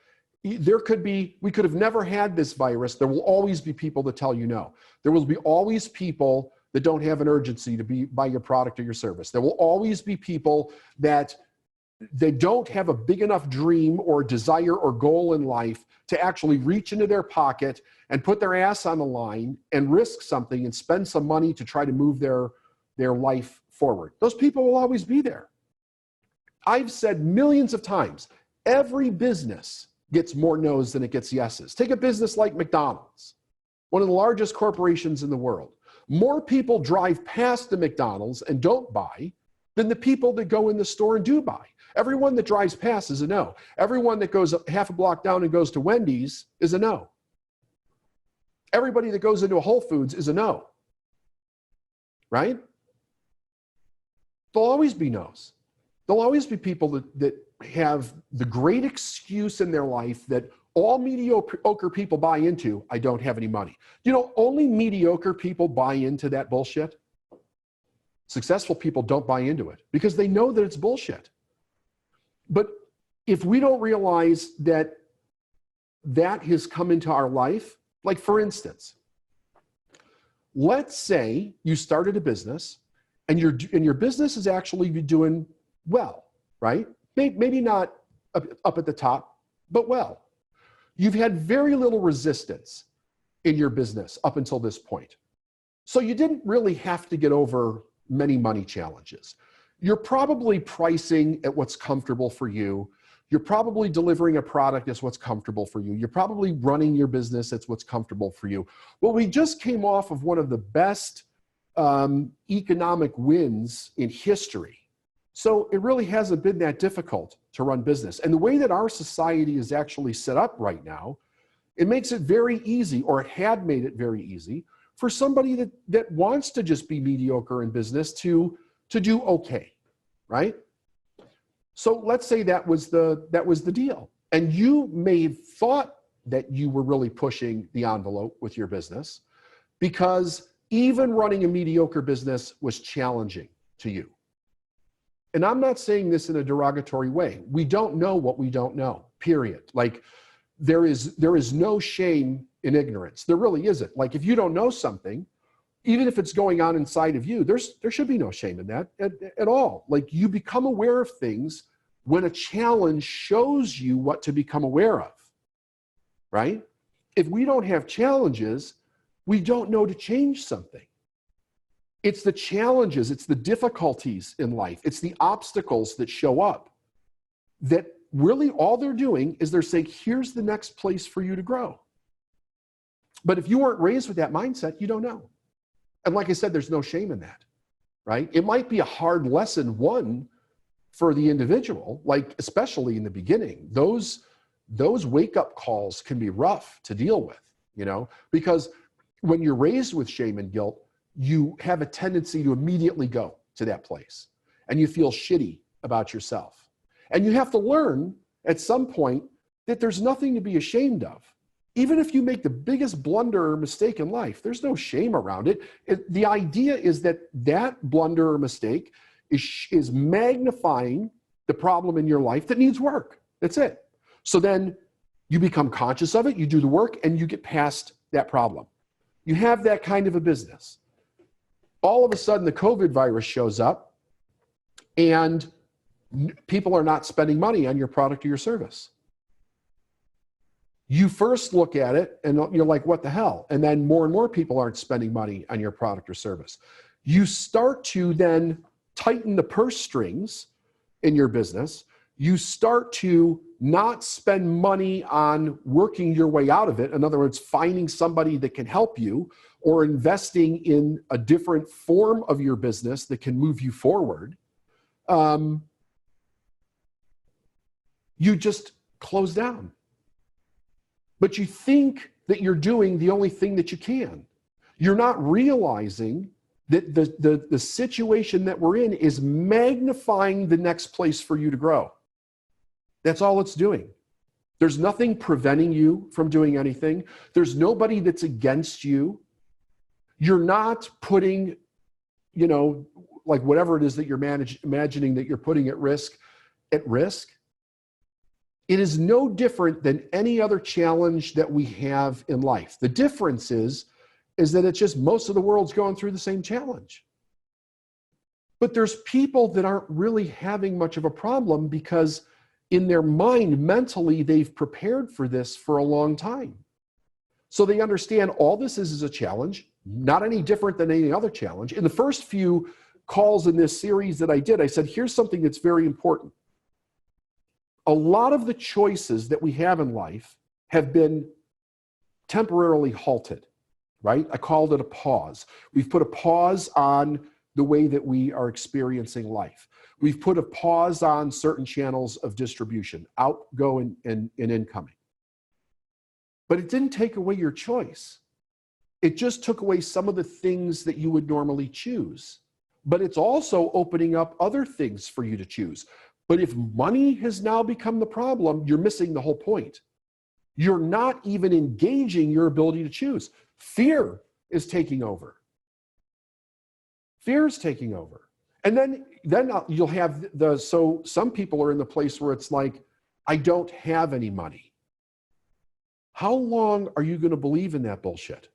We could have never had this virus. There will always be people that tell you no. There will be always people that don't have an urgency to buy your product or your service. There will always be people that they don't have a big enough dream or desire or goal in life to actually reach into their pocket and put their ass on the line and risk something and spend some money to try to move their life forward. Those people will always be there. I've said millions of times, every business gets more no's than it gets yeses. Take a business like McDonald's, one of the largest corporations in the world. More people drive past the McDonald's and don't buy than the people that go in the store and do buy. Everyone that drives past is a no. Everyone that goes half a block down and goes to Wendy's is a no. Everybody that goes into a Whole Foods is a no. Right? There'll always be no's. There'll always be people that have the great excuse in their life that all mediocre people buy into, I don't have any money. You know, only mediocre people buy into that bullshit. Successful people don't buy into it because they know that it's bullshit. But if we don't realize that that has come into our life, like for instance, let's say you started a business and your business is actually doing well, right? Maybe not up at the top, but well. You've had very little resistance in your business up until this point. So you didn't really have to get over many money challenges. You're probably pricing at what's comfortable for you. You're probably delivering a product that's what's comfortable for you. You're probably running your business that's what's comfortable for you. Well, we just came off of one of the best economic wins in history. So it really hasn't been that difficult to run business. And the way that our society is actually set up right now, it makes it very easy, or it had made it very easy, for somebody that wants to just be mediocre in business to do okay, right? So let's say that was the deal. And you may have thought that you were really pushing the envelope with your business because even running a mediocre business was challenging to you. And I'm not saying this in a derogatory way. We don't know what we don't know, period. Like there is no shame in ignorance. There really isn't. Like if you don't know something, even if it's going on inside of you, there should be no shame in that at all. Like you become aware of things when a challenge shows you what to become aware of, right? If we don't have challenges, we don't know to change something. It's the challenges, it's the difficulties in life, it's the obstacles that show up that really all they're doing is they're saying, here's the next place for you to grow. But if you weren't raised with that mindset, you don't know. And like I said, there's no shame in that, right? It might be a hard lesson, one, for the individual, like especially in the beginning. Those wake-up calls can be rough to deal with, you know, because when you're raised with shame and guilt, you have a tendency to immediately go to that place and you feel shitty about yourself. And you have to learn at some point that there's nothing to be ashamed of. Even if you make the biggest blunder or mistake in life, there's no shame around it. The idea is that that blunder or mistake is magnifying the problem in your life that needs work. That's it. So then you become conscious of it, you do the work, and you get past that problem. You have that kind of a business. All of a sudden, the COVID virus shows up, and people are not spending money on your product or your service. You first look at it and you're like, what the hell? And then more and more people aren't spending money on your product or service. You start to then tighten the purse strings in your business. You start to not spend money on working your way out of it. In other words, finding somebody that can help you or investing in a different form of your business that can move you forward. You just close down. But you think that you're doing the only thing that you can. You're not realizing that the situation that we're in is magnifying the next place for you to grow. That's all it's doing. There's nothing preventing you from doing anything. There's nobody that's against you. You're not putting, like whatever it is that you're imagining that you're putting at risk. It is no different than any other challenge that we have in life. The difference is that it's just most of the world's going through the same challenge. But there's people that aren't really having much of a problem because in their mind, mentally, they've prepared for this for a long time. So they understand all this is a challenge, not any different than any other challenge. In the first few calls in this series that I did, I said, here's something that's very important. A lot of the choices that we have in life have been temporarily halted, right? I called it a pause. We've put a pause on the way that we are experiencing life. We've put a pause on certain channels of distribution, outgoing and incoming. But it didn't take away your choice. It just took away some of the things that you would normally choose. But it's also opening up other things for you to choose. But if money has now become the problem, you're missing the whole point. You're not even engaging your ability to choose. Fear is taking over. Fear is taking over. And then you'll have so some people are in the place where it's like, I don't have any money. How long are you going to believe in that bullshit?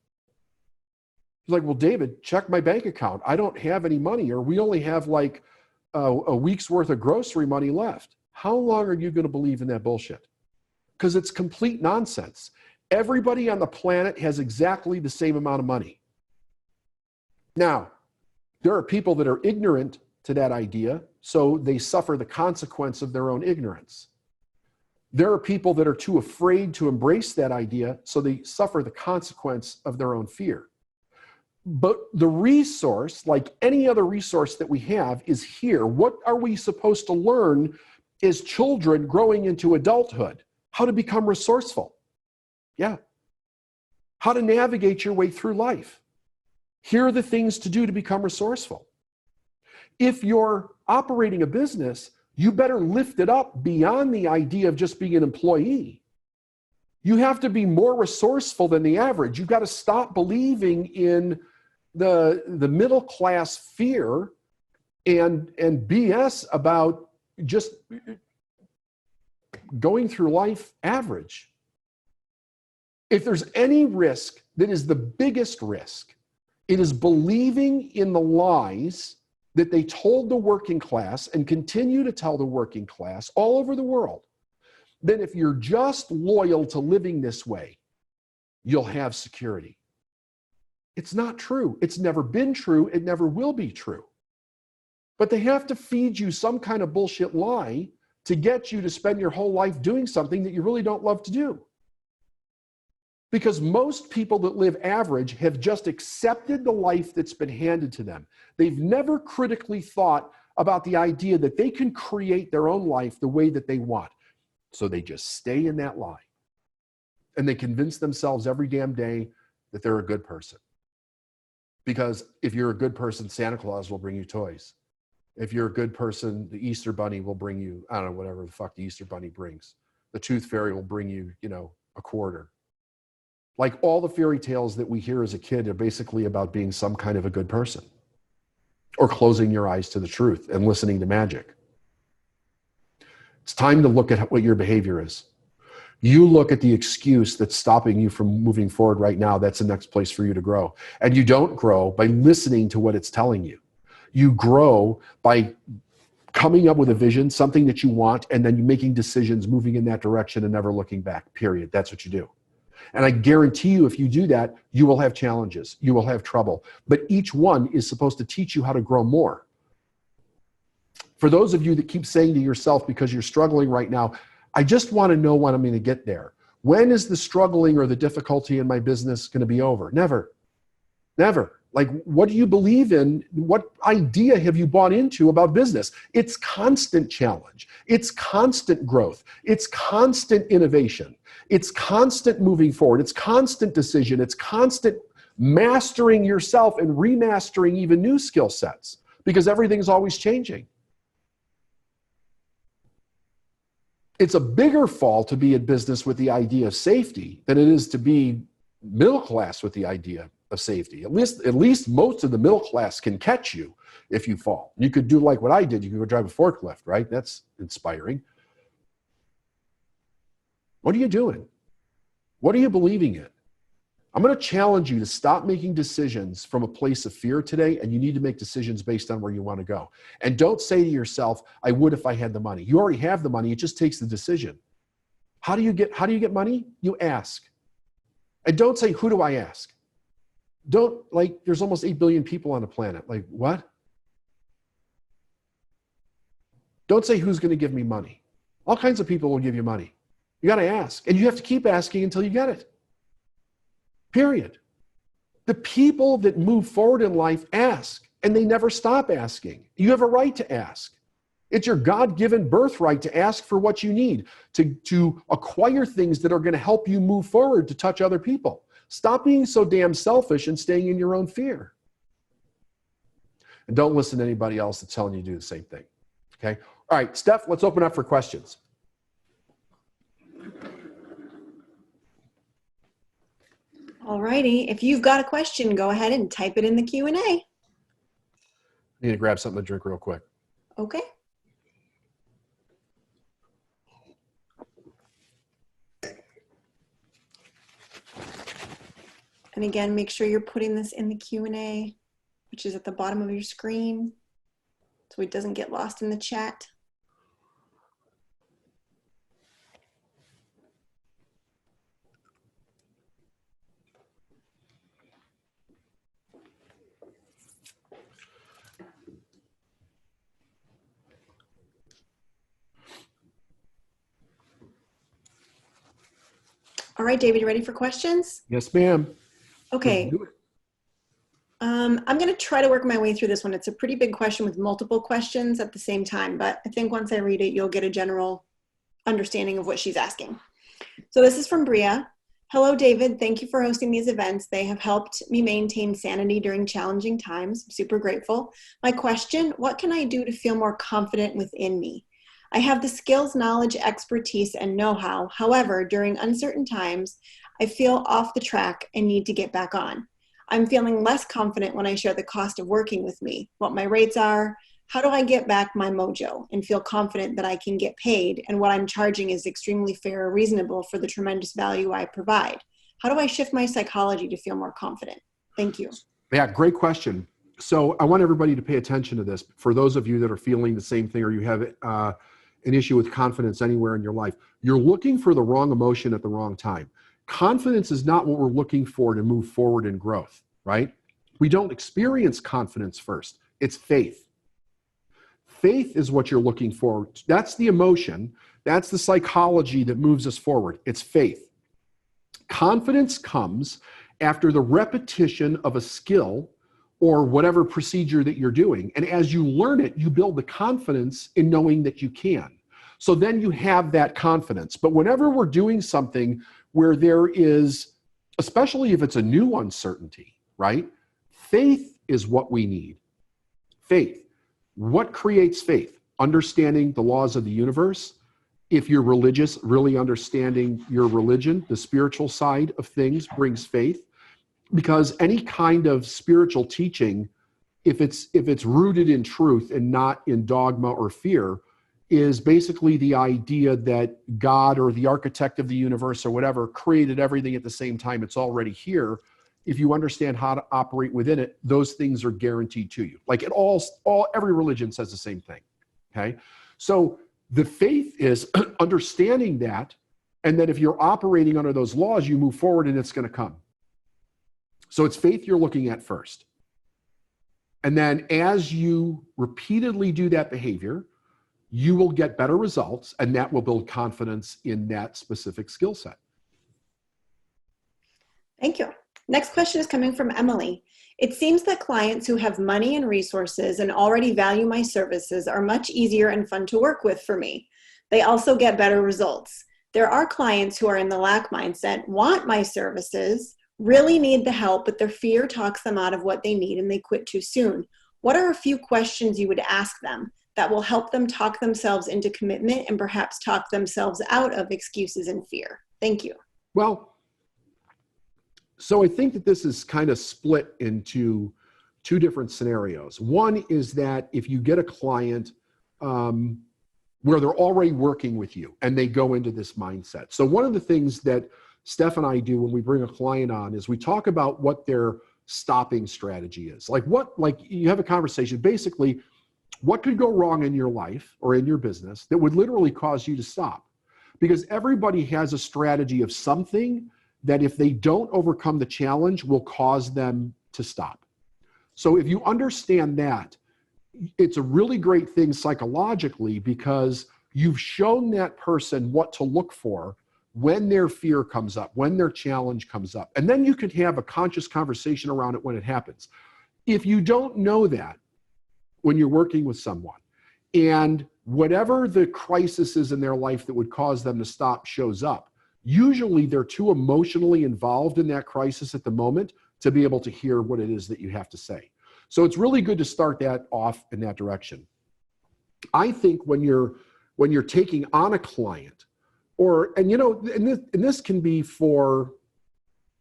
He's like, well, David, check my bank account. I don't have any money, or we only have like a week's worth of grocery money left. How long are you going to believe in that bullshit? Because it's complete nonsense. Everybody on the planet has exactly the same amount of money. Now, there are people that are ignorant to that idea, so they suffer the consequence of their own ignorance. There are people that are too afraid to embrace that idea, so they suffer the consequence of their own fear. But the resource, like any other resource that we have, is here. What are we supposed to learn as children growing into adulthood? How to become resourceful. Yeah. How to navigate your way through life. Here are the things to do to become resourceful. If you're operating a business, you better lift it up beyond the idea of just being an employee. You have to be more resourceful than the average. You've got to stop believing in the middle class fear and BS about just going through life average. If there's any risk that is the biggest risk, it is believing in the lies that they told the working class and continue to tell the working class all over the world. Then if you're just loyal to living this way, you'll have security. It's not true. It's never been true. It never will be true. But they have to feed you some kind of bullshit lie to get you to spend your whole life doing something that you really don't love to do. Because most people that live average have just accepted the life that's been handed to them. They've never critically thought about the idea that they can create their own life the way that they want. So they just stay in that lie. And they convince themselves every damn day that they're a good person. Because if you're a good person, Santa Claus will bring you toys. If you're a good person, the Easter Bunny will bring you, I don't know, whatever the fuck the Easter Bunny brings. The Tooth Fairy will bring you, a quarter. Like all the fairy tales that we hear as a kid are basically about being some kind of a good person or closing your eyes to the truth and listening to magic. It's time to look at what your behavior is. You look at the excuse that's stopping you from moving forward right now. That's the next place for you to grow. And you don't grow by listening to what it's telling you. You grow by coming up with a vision, something that you want, and then making decisions, moving in that direction and never looking back, period. That's what you do. And I guarantee you, if you do that, you will have challenges. You will have trouble. But each one is supposed to teach you how to grow more. For those of you that keep saying to yourself, because you're struggling right now, I just want to know when I'm going to get there. When is the struggling or the difficulty in my business going to be over? Never. Never. Like, what do you believe in? What idea have you bought into about business? It's constant challenge. It's constant growth. It's constant innovation. It's constant moving forward. It's constant decision. It's constant mastering yourself and remastering even new skill sets, because everything's always changing. It's a bigger fall to be in business with the idea of safety than it is to be middle class with the idea of safety. At least most of the middle class can catch you if you fall. You could do like what I did. You could go drive a forklift, right? That's inspiring. What are you doing? What are you believing in? I'm going to challenge you to stop making decisions from a place of fear today, and you need to make decisions based on where you want to go. And don't say to yourself, I would if I had the money. You already have the money. It just takes the decision. How do you get money? You ask. And don't say, who do I ask? Don't, like, there's almost 8 billion people on the planet. Like, what? Don't say, who's going to give me money? All kinds of people will give you money. You got to ask. And you have to keep asking until you get it. Period. The people that move forward in life ask, and they never stop asking. You have a right to ask. It's your God-given birthright to ask for what you need, to acquire things that are going to help you move forward to touch other people. Stop being so damn selfish and staying in your own fear. And don't listen to anybody else that's telling you to do the same thing. Okay? All right, Steph, let's open up for questions. All righty. If you've got a question, go ahead and type it in the Q&A. I need to grab something to drink real quick. Okay. And again, make sure you're putting this in the Q&A, which is at the bottom of your screen, so it doesn't get lost in the chat. All right, David, you ready for questions? Yes, ma'am. Okay. I'm going to try to work my way through this one. It's a pretty big question with multiple questions at the same time, but I think once I read it, you'll get a general understanding of what she's asking. So this is from Bria. Hello, David. Thank you for hosting these events. They have helped me maintain sanity during challenging times. I'm super grateful. My question, what can I do to feel more confident within me? I have the skills, knowledge, expertise, and know-how. However, during uncertain times, I feel off the track and need to get back on. I'm feeling less confident when I share the cost of working with me, what my rates are, how do I get back my mojo and feel confident that I can get paid and what I'm charging is extremely fair or reasonable for the tremendous value I provide. How do I shift my psychology to feel more confident? Thank you. Yeah, great question. So I want everybody to pay attention to this. For those of you that are feeling the same thing or you have an issue with confidence anywhere in your life, you're looking for the wrong emotion at the wrong time. Confidence is not what we're looking for to move forward in growth, right? We don't experience confidence first. It's faith. Faith is what you're looking for. That's the emotion. That's the psychology that moves us forward. It's faith. Confidence comes after the repetition of a skill or whatever procedure that you're doing. And as you learn it, you build the confidence in knowing that you can. So then you have that confidence. But whenever we're doing something where there is, especially if it's a new uncertainty, right? Faith is what we need. Faith. What creates faith? Understanding the laws of the universe If you're religious, really understanding your religion, the spiritual side of things brings faith, because any kind of spiritual teaching, if it's rooted in truth and not in dogma or fear, is basically the idea that God or the architect of the universe or whatever created everything at the same time. It's already here. If you understand how to operate within it, those things are guaranteed to you. Like every religion says the same thing. Okay. So the faith is understanding that. And then if you're operating under those laws, you move forward and it's going to come. So it's faith you're looking at first. And then as you repeatedly do that behavior, you will get better results, and that will build confidence in that specific skill set. Thank you. Next question is coming from Emily. It seems that clients who have money and resources and already value my services are much easier and fun to work with for me. They also get better results. There are clients who are in the lack mindset, want my services, really need the help, but their fear talks them out of what they need and they quit too soon. What are a few questions you would ask them that will help them talk themselves into commitment and perhaps talk themselves out of excuses and fear? Thank you. Well, so I think that this is kind of split into two different scenarios. One is that if you get a client where they're already working with you and they go into this mindset. So one of the things that Steph and I do when we bring a client on is we talk about what their stopping strategy is. Like you have a conversation, basically, what could go wrong in your life or in your business that would literally cause you to stop? Because everybody has a strategy of something that if they don't overcome the challenge will cause them to stop. So if you understand that, it's a really great thing psychologically because you've shown that person what to look for when their fear comes up, when their challenge comes up. And then you could have a conscious conversation around it when it happens. If you don't know that when you're working with someone and whatever the crisis is in their life that would cause them to stop shows up, usually they're too emotionally involved in that crisis at the moment to be able to hear what it is that you have to say. So it's really good to start that off in that direction. I think when you're taking on a client, and this can be for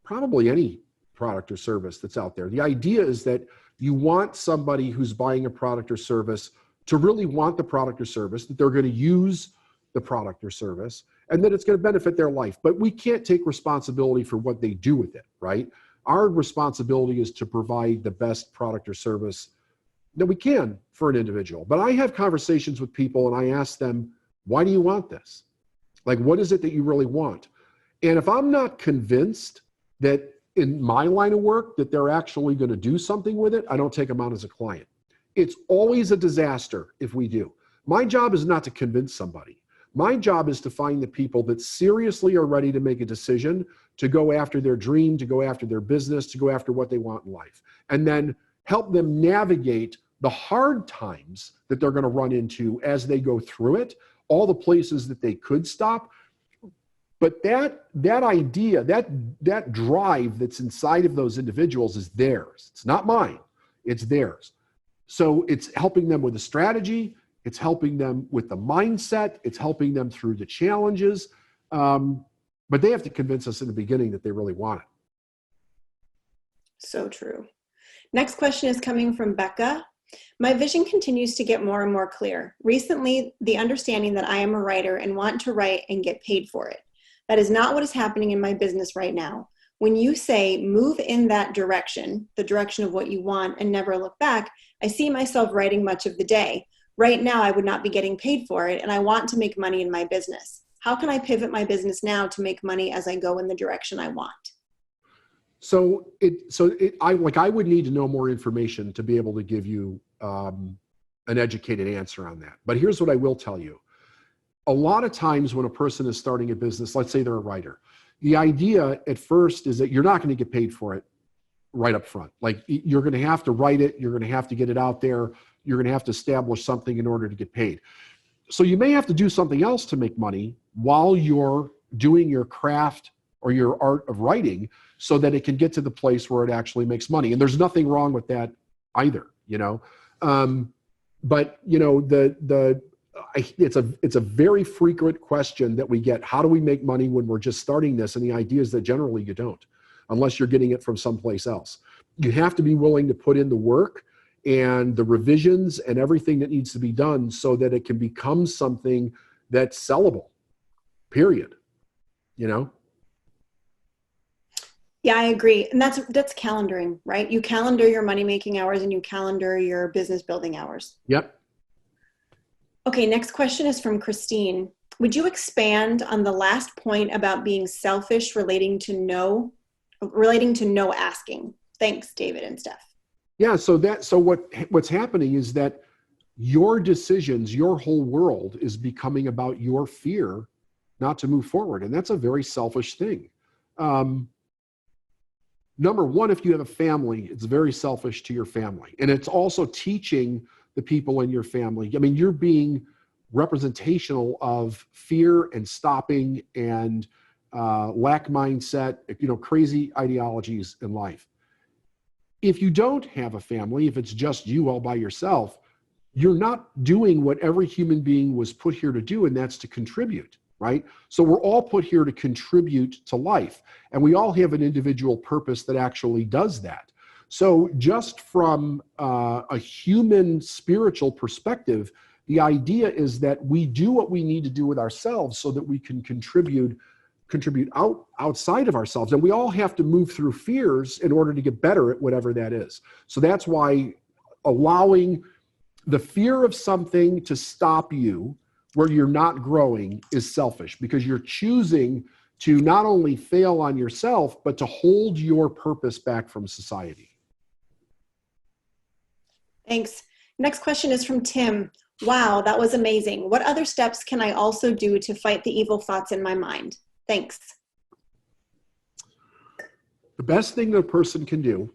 probably any product or service that's out there. The idea is that you want somebody who's buying a product or service to really want the product or service, that they're going to use the product or service, and that it's going to benefit their life. But we can't take responsibility for what they do with it, right? Our responsibility is to provide the best product or service that we can for an individual. But I have conversations with people and I ask them, why do you want this? Like, what is it that you really want? And if I'm not convinced that in my line of work that they're actually going to do something with it, I don't take them on as a client. It's always a disaster if we do. My job is not to convince somebody. My job is to find the people that seriously are ready to make a decision to go after their dream, to go after their business, to go after what they want in life, and then help them navigate the hard times that they're going to run into as they go through it, all the places that they could stop. But that idea, that drive that's inside of those individuals is theirs. It's not mine. It's theirs. So it's helping them with the strategy. It's helping them with the mindset. It's helping them through the challenges. But they have to convince us in the beginning that they really want it. So true. Next question is coming from Becca. My vision continues to get more and more clear. Recently, the understanding that I am a writer and want to write and get paid for it. That is not what is happening in my business right now. When you say move in that direction, the direction of what you want and never look back, I see myself writing much of the day. Right now, I would not be getting paid for it, and I want to make money in my business. How can I pivot my business now to make money as I go in the direction I want? I would need to know more information to be able to give you an educated answer on that. But here's what I will tell you. A lot of times when a person is starting a business, let's say they're a writer, the idea at first is that you're not going to get paid for it right up front. Like, you're going to have to write it. You're going to have to get it out there. You're going to have to establish something in order to get paid. So you may have to do something else to make money while you're doing your craft or your art of writing, so that it can get to the place where it actually makes money. And there's nothing wrong with that either, you know. But you know, it's a very frequent question that we get. How do we make money when we're just starting this? And the idea is that generally you don't, unless you're getting it from someplace else. You have to be willing to put in the work and the revisions and everything that needs to be done so that it can become something that's sellable, period. You know? Yeah, I agree. And that's calendaring, right? You calendar your money-making hours and you calendar your business building hours. Yep. Okay, next question is from Christine. Would you expand on the last point about being selfish relating to no asking? Thanks, David and Steph. Yeah, so what's happening is that your decisions, your whole world is becoming about your fear not to move forward. And that's a very selfish thing. Number one, if you have a family, it's very selfish to your family. And it's also teaching the people in your family. I mean, you're being representational of fear and stopping and lack mindset, crazy ideologies in life. If you don't have a family, if it's just you all by yourself, you're not doing what every human being was put here to do, and that's to contribute, right? So we're all put here to contribute to life, and we all have an individual purpose that actually does that. So just from a human spiritual perspective, the idea is that we do what we need to do with ourselves so that we can contribute outside of ourselves. And we all have to move through fears in order to get better at whatever that is. So that's why allowing the fear of something to stop you where you're not growing is selfish, because you're choosing to not only fail on yourself, but to hold your purpose back from society. Thanks. Next question is from Tim. Wow, that was amazing. What other steps can I also do to fight the evil thoughts in my mind? Thanks. The best thing that a person can do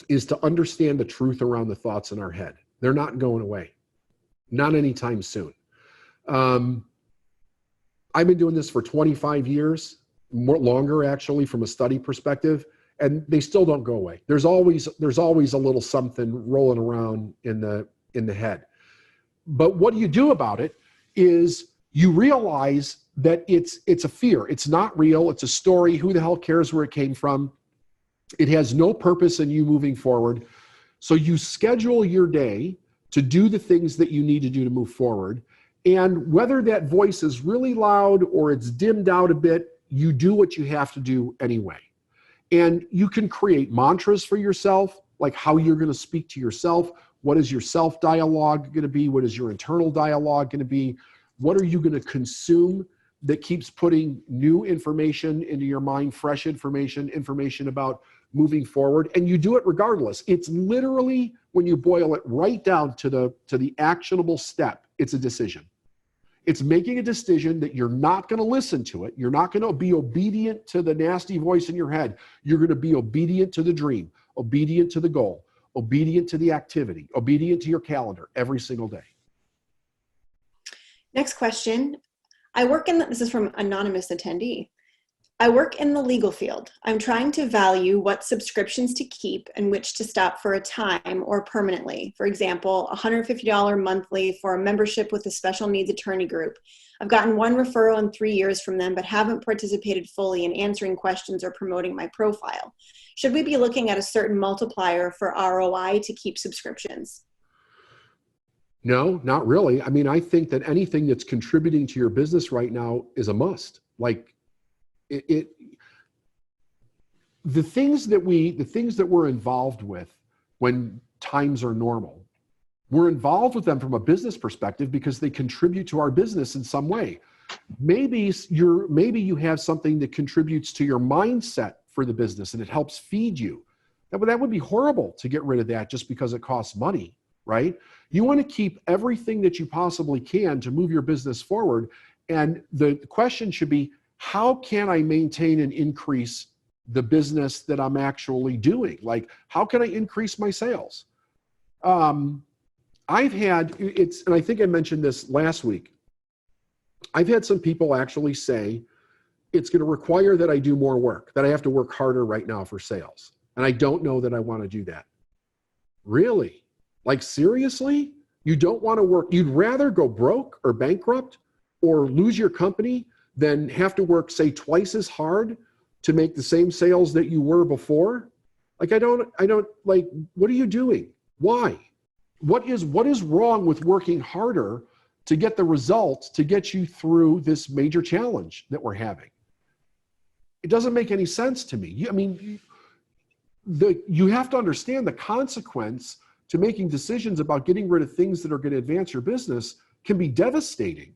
is to understand the truth around the thoughts in our head. They're not going away. Not anytime soon. I've been doing this for 25 years, longer actually, from a study perspective, and they still don't go away. There's always a little something rolling around in the head. But what you do about it is you realize that it's a fear. It's not real. It's a story. Who the hell cares where it came from? It has no purpose in you moving forward. So you schedule your day to do the things that you need to do to move forward. And whether that voice is really loud or it's dimmed out a bit, you do what you have to do anyway. And you can create mantras for yourself, like how you're going to speak to yourself. What is your self-dialogue going to be? What is your internal dialogue going to be? What are you going to consume that keeps putting new information into your mind, fresh information about moving forward? And you do it regardless. It's literally, when you boil it right down to the actionable step, it's a decision. It's making a decision that you're not going to listen to it. You're not going to be obedient to the nasty voice in your head. You're going to be obedient to the dream, obedient to the goal, obedient to the activity, obedient to your calendar every single day. Next question. This is from anonymous attendee. I work in the legal field. I'm trying to value what subscriptions to keep and which to stop for a time or permanently. For example, $150 monthly for a membership with a special needs attorney group. I've gotten one referral in 3 years from them, but haven't participated fully in answering questions or promoting my profile. Should we be looking at a certain multiplier for ROI to keep subscriptions? No, not really. I mean, I think that anything that's contributing to your business right now is a must. Like the things that we're involved with when times are normal, we're involved with them from a business perspective because they contribute to our business in some way. Maybe you have something that contributes to your mindset for the business and it helps feed you. That would be horrible to get rid of that just because it costs money, right? You want to keep everything that you possibly can to move your business forward. And the question should be, how can I maintain and increase the business that I'm actually doing? Like, how can I increase my sales? And I think I mentioned this last week. I've had some people actually say, it's going to require that I do more work, that I have to work harder right now for sales. And I don't know that I want to do that. Really? Like, seriously? You don't want to work. You'd rather go broke or bankrupt or lose your company than have to work, say, twice as hard to make the same sales that you were before. Like, I don't like, what are you doing? Why? What is wrong with working harder to get the results to get you through this major challenge that we're having? It doesn't make any sense to me. You have to understand the consequence to making decisions about getting rid of things that are going to advance your business can be devastating.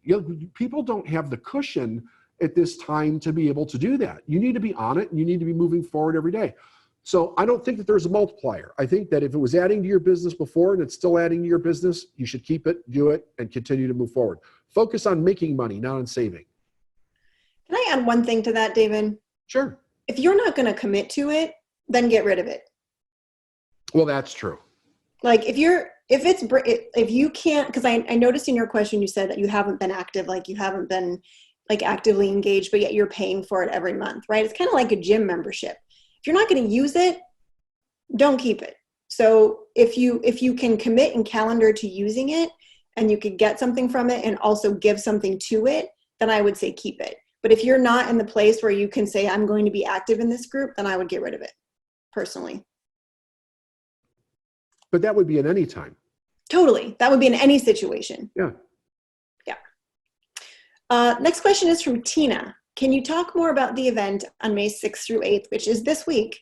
People don't have the cushion at this time to be able to do that. You need to be on it, and you need to be moving forward every day. So I don't think that there's a multiplier. I think that if it was adding to your business before and it's still adding to your business, you should keep it, do it, and continue to move forward. Focus on making money, not on saving. Can I add one thing to that, David? Sure. If you're not going to commit to it, then get rid of it. Well, that's true. Like if you can't, because I noticed in your question, you said that you haven't been active, like you haven't been like actively engaged, but yet you're paying for it every month, right? It's kind of like a gym membership. If you're not going to use it, don't keep it. So if you can commit and calendar to using it and you could get something from it and also give something to it, then I would say keep it. But if you're not in the place where you can say, I'm going to be active in this group, then I would get rid of it personally. But that would be at any time. Totally. That would be in any situation. Yeah. Yeah. Next question is from Tina. Can you talk more about the event on May 6th through 8th, which is this week?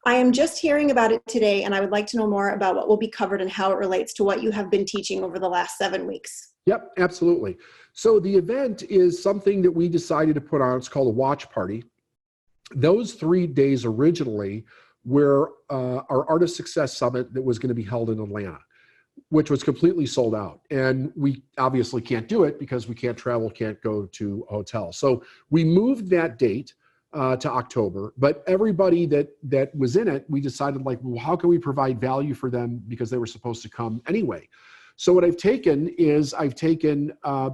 I am just hearing about it today, and I would like to know more about what will be covered and how it relates to what you have been teaching over the last 7 weeks. Yep, absolutely. So the event is something that we decided to put on. It's called a watch party. Those 3 days originally were our Art of Success Summit that was going to be held in Atlanta, which was completely sold out. And we obviously can't do it because we can't travel, can't go to a hotel. So we moved that date to October, but everybody that was in it, we decided like, well, how can we provide value for them because they were supposed to come anyway? So what I've taken is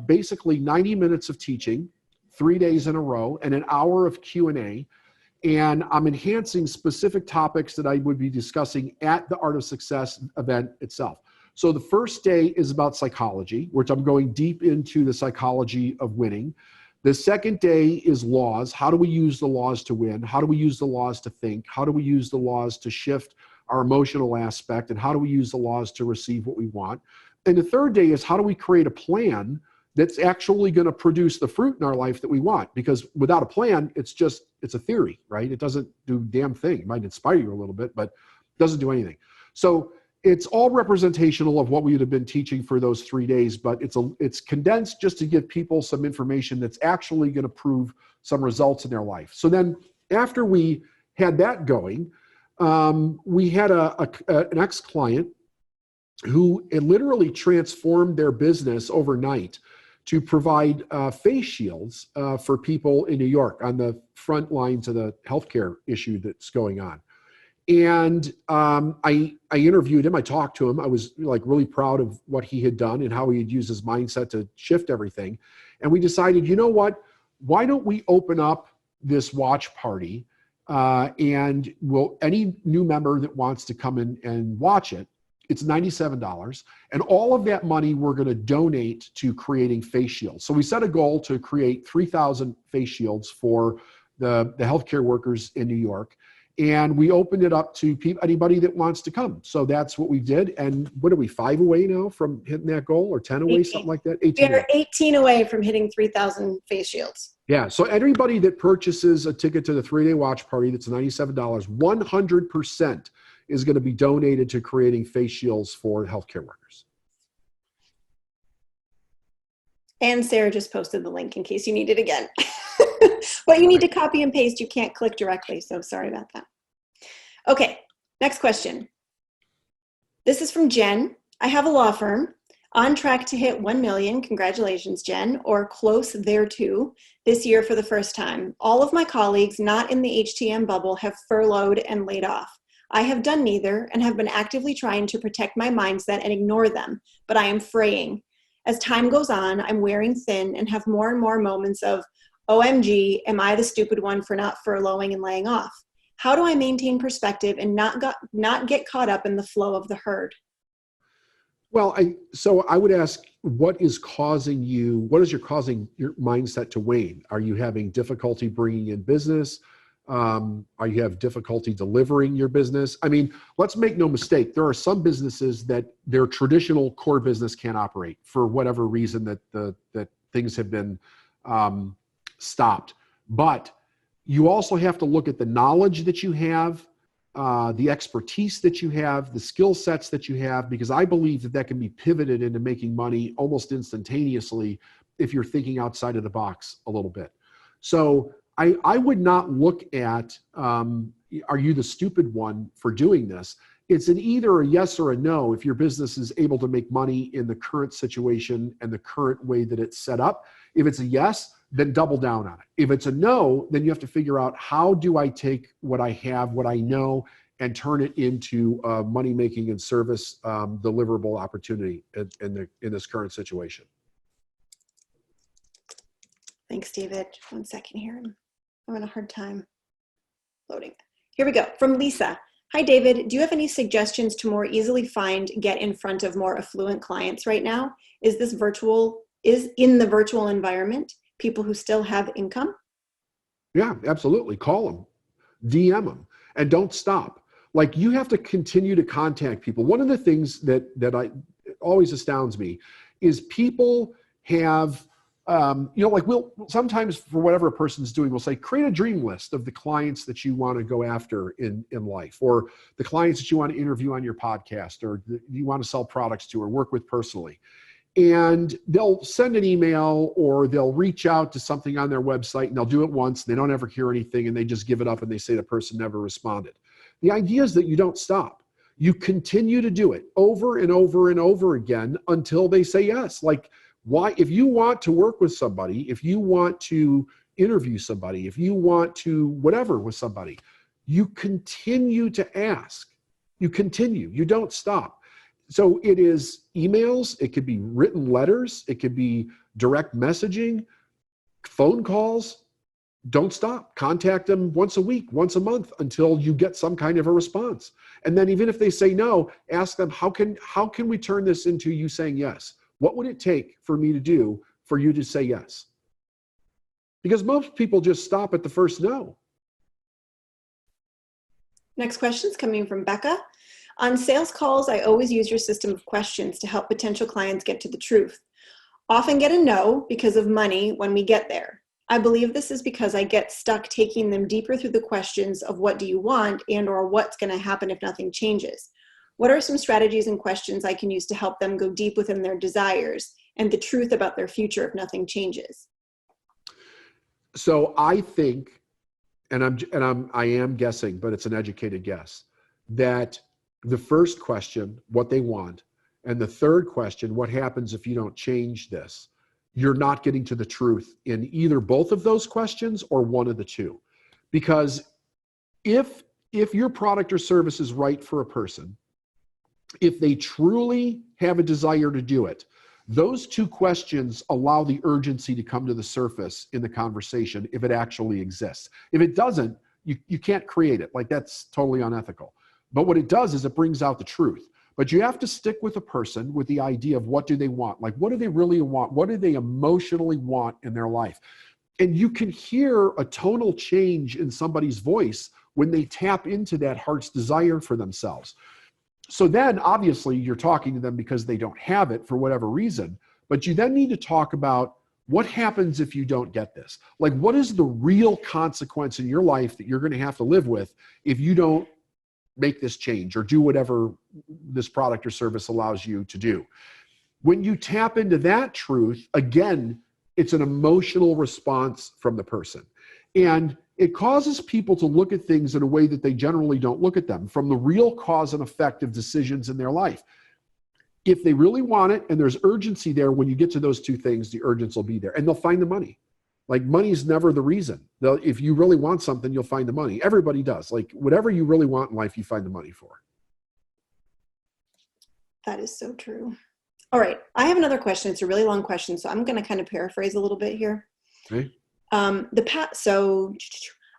basically 90 minutes of teaching, 3 days in a row, and an hour of Q&A. And I'm enhancing specific topics that I would be discussing at the Art of Success event itself. So the first day is about psychology, which I'm going deep into the psychology of winning. The second day is laws. How do we use the laws to win? How do we use the laws to think? How do we use the laws to shift our emotional aspect? And how do we use the laws to receive what we want? And the third day is how do we create a plan that's actually going to produce the fruit in our life that we want? Because without a plan, it's a theory, right? It doesn't do a damn thing. It might inspire you a little bit, but it doesn't do anything. So it's all representational of what we would have been teaching for those 3 days, but it's condensed just to give people some information that's actually going to prove some results in their life. So then after we had that going, we had an ex-client who literally transformed their business overnight to provide face shields for people in New York on the front lines of the healthcare issue that's going on. And I interviewed him. I talked to him. I was like really proud of what he had done and how he had used his mindset to shift everything. And we decided, you know what? Why don't we open up this watch party and any new member that wants to come in and watch it, it's $97. And all of that money we're going to donate to creating face shields. So we set a goal to create 3,000 face shields for the healthcare workers in New York. And we opened it up to anybody that wants to come. So that's what we did. And what are we, 5 away now from hitting that goal, or 10 away, 18. Something like that? 18 We are 18 away from hitting 3,000 face shields. Yeah. So everybody that purchases a ticket to the 3-day watch party, that's $97, 100% is going to be donated to creating face shields for healthcare workers. And Sarah just posted the link in case you need it again. But you need to copy and paste. You can't click directly. So sorry about that. Okay, next question. This is from Jen. I have a law firm on track to hit 1 million. Congratulations, Jen, or close thereto this year for the first time. All of my colleagues not in the HTM bubble have furloughed and laid off. I have done neither and have been actively trying to protect my mindset and ignore them, but I am fraying. As time goes on, I'm wearing thin and have more and more moments of, OMG, am I the stupid one for not furloughing and laying off? How do I maintain perspective and not get caught up in the flow of the herd? Well, so I would ask, what is causing your mindset to wane? Are you having difficulty bringing in business? Are you have difficulty delivering your business? I mean, let's make no mistake. There are some businesses that their traditional core business can't operate for whatever reason, that things have been stopped. But you also have to look at the knowledge that you have, the expertise that you have, the skill sets that you have, because I believe that can be pivoted into making money almost instantaneously if you're thinking outside of the box a little bit. So I would not look at, are you the stupid one for doing this? It's an either a yes or a no if your business is able to make money in the current situation and the current way that it's set up. If it's a yes, then double down on it. If it's a no, then you have to figure out, how do I take what I have, what I know, and turn it into a money-making and service deliverable opportunity in this current situation. Thanks, David. 1 second here. I'm having a hard time loading. Here we go. From Lisa. Hi, David. Do you have any suggestions to more easily get in front of more affluent clients right now? Is in the virtual environment, people who still have income? Yeah, absolutely. Call them, DM them, and don't stop. Like, you have to continue to contact people. One of the things that always astounds me is people have, like, we'll sometimes, for whatever a person's doing, we'll say, create a dream list of the clients that you want to go after in life, or the clients that you want to interview on your podcast, or you want to sell products to or work with personally. And they'll send an email, or they'll reach out to something on their website, and they'll do it once. They don't ever hear anything, and they just give it up, and they say the person never responded. The idea is that you don't stop. You continue to do it over and over and over again until they say yes. Like, why? If you want to work with somebody, if you want to interview somebody, if you want to whatever with somebody, you continue to ask. You continue. You don't stop. So it is emails, it could be written letters, it could be direct messaging, phone calls. Don't stop. Contact them once a week, once a month, until you get some kind of a response. And then even if they say no, ask them, how can we turn this into you saying yes? What would it take for me to do for you to say yes? Because most people just stop at the first no. Next question is coming from Becca. On sales calls, I always use your system of questions to help potential clients get to the truth. Often get a no because of money when we get there. I believe this is because I get stuck taking them deeper through the questions of what do you want and or what's going to happen if nothing changes. What are some strategies and questions I can use to help them go deep within their desires and the truth about their future if nothing changes? So I think, and I am guessing, but it's an educated guess, that the first question, what they want, and the third question, what happens if you don't change this, you're not getting to the truth in either both of those questions or one of the two. Because if your product or service is right for a person, if they truly have a desire to do it, those two questions allow the urgency to come to the surface in the conversation if it actually exists. If it doesn't, you can't create it. Like, that's totally unethical. But what it does is it brings out the truth. But you have to stick with a person with the idea of what do they want? Like, what do they really want? What do they emotionally want in their life? And you can hear a tonal change in somebody's voice when they tap into that heart's desire for themselves. So then obviously you're talking to them because they don't have it for whatever reason, but you then need to talk about what happens if you don't get this? Like, what is the real consequence in your life that you're going to have to live with if you don't make this change or do whatever this product or service allows you to do? When you tap into that truth, again, it's an emotional response from the person. And it causes people to look at things in a way that they generally don't look at them, from the real cause and effect of decisions in their life. If they really want it and there's urgency there, when you get to those two things, the urgency will be there and they'll find the money. Like, money is never the reason. If you really want something, you'll find the money. Everybody does. Like, whatever you really want in life, you find the money for. That is so true. All right. I have another question. It's a really long question, so I'm going to kind of paraphrase a little bit here. Okay. So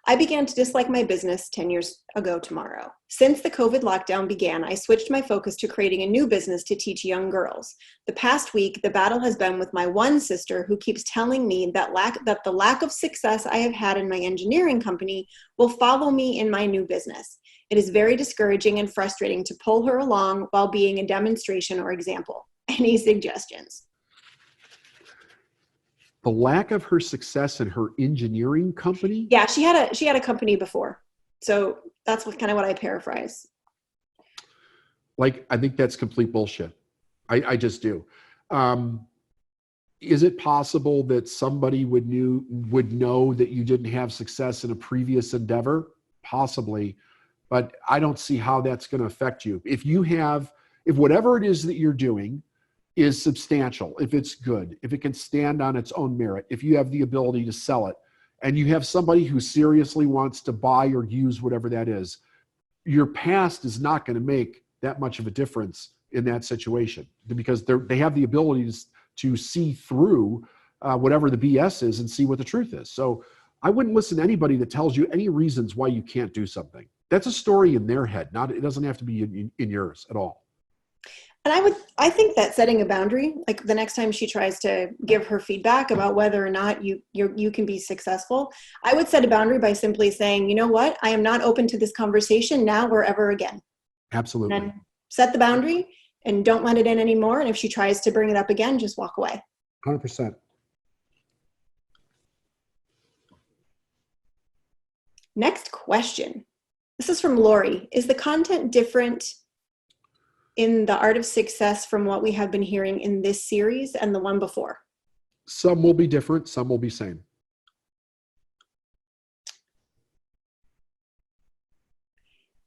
I began to dislike my business 10 years ago tomorrow. Since the COVID lockdown began, I switched my focus to creating a new business to teach young girls. The past week, the battle has been with my one sister who keeps telling me that the lack of success I have had in my engineering company will follow me in my new business. It is very discouraging and frustrating to pull her along while being a demonstration or example. Any suggestions? The lack of her success in her engineering company? Yeah, she had a company before. So that's kind of what I paraphrase. Like, I think that's complete bullshit. I just do. Is it possible that somebody would know that you didn't have success in a previous endeavor? Possibly, but I don't see how that's going to affect you. If whatever it is that you're doing is substantial, if it's good, if it can stand on its own merit, if you have the ability to sell it, and you have somebody who seriously wants to buy or use whatever that is, your past is not going to make that much of a difference in that situation, because they have the ability to see through whatever the BS is and see what the truth is. So I wouldn't listen to anybody that tells you any reasons why you can't do something. That's a story in their head. It doesn't have to be in yours at all. And I think that setting a boundary, like the next time she tries to give her feedback about whether or not you can be successful, I would set a boundary by simply saying, you know what, I am not open to this conversation now or ever again. Absolutely. And set the boundary and don't let it in anymore. And if she tries to bring it up again, just walk away. 100%. Next question. This is from Lori. Is the content different in The Art of Success from what we have been hearing in this series and the one before? Some will be different, some will be same.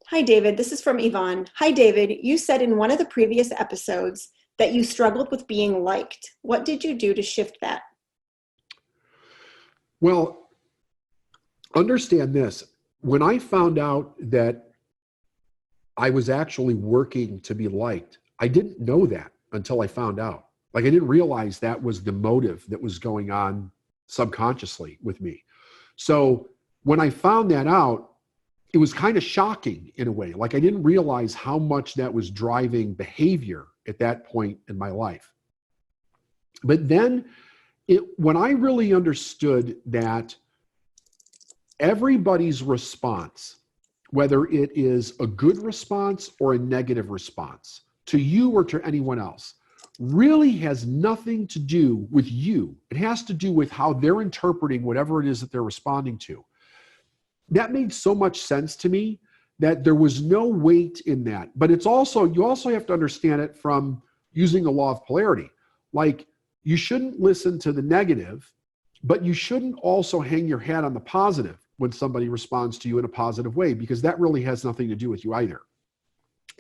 Hi, David. This is from Yvonne. Hi, David. You said in one of the previous episodes that you struggled with being liked. What did you do to shift that? Well, understand this. When I found out that I was actually working to be liked, I didn't know that until I found out. Like, I didn't realize that was the motive that was going on subconsciously with me. So when I found that out, it was kind of shocking in a way. Like, I didn't realize how much that was driving behavior at that point in my life. But then when I really understood that everybody's response, whether it is a good response or a negative response to you or to anyone else, really has nothing to do with you. It has to do with how they're interpreting whatever it is that they're responding to. That made so much sense to me that there was no weight in that. But you also have to understand it from using the law of polarity. Like, you shouldn't listen to the negative, but you shouldn't also hang your hat on the positive when somebody responds to you in a positive way, because that really has nothing to do with you either.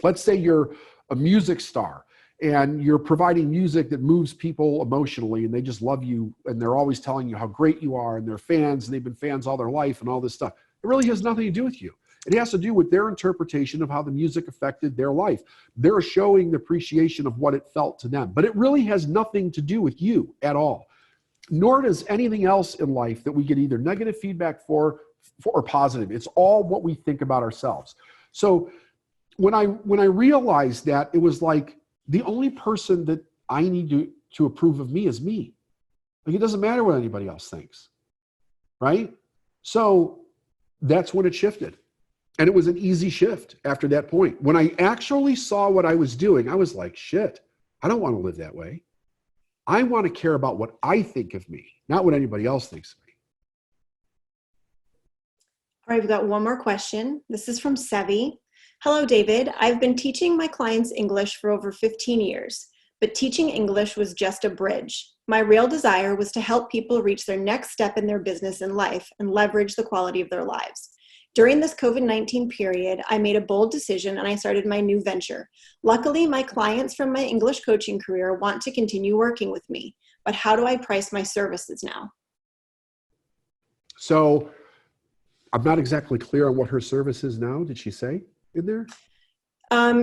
Let's say you're a music star and you're providing music that moves people emotionally and they just love you and they're always telling you how great you are and they're fans and they've been fans all their life and all this stuff. It really has nothing to do with you. It has to do with their interpretation of how the music affected their life. They're showing the appreciation of what it felt to them, but it really has nothing to do with you at all. Nor does anything else in life that we get either negative feedback for or positive. It's all what we think about ourselves. So when I realized that, it was like the only person that I need to approve of me is me. Like, it doesn't matter what anybody else thinks, right? So that's when it shifted. And it was an easy shift after that point. When I actually saw what I was doing, I was like, shit, I don't want to live that way. I want to care about what I think of me, not what anybody else thinks of me. All right, we've got one more question. This is from Sevi. Hello, David. I've been teaching my clients English for over 15 years, but teaching English was just a bridge. My real desire was to help people reach their next step in their business and life and leverage the quality of their lives. During this COVID-19 period, I made a bold decision and I started my new venture. Luckily, my clients from my English coaching career want to continue working with me, but how do I price my services now? So I'm not exactly clear on what her service is now. Did she say in there?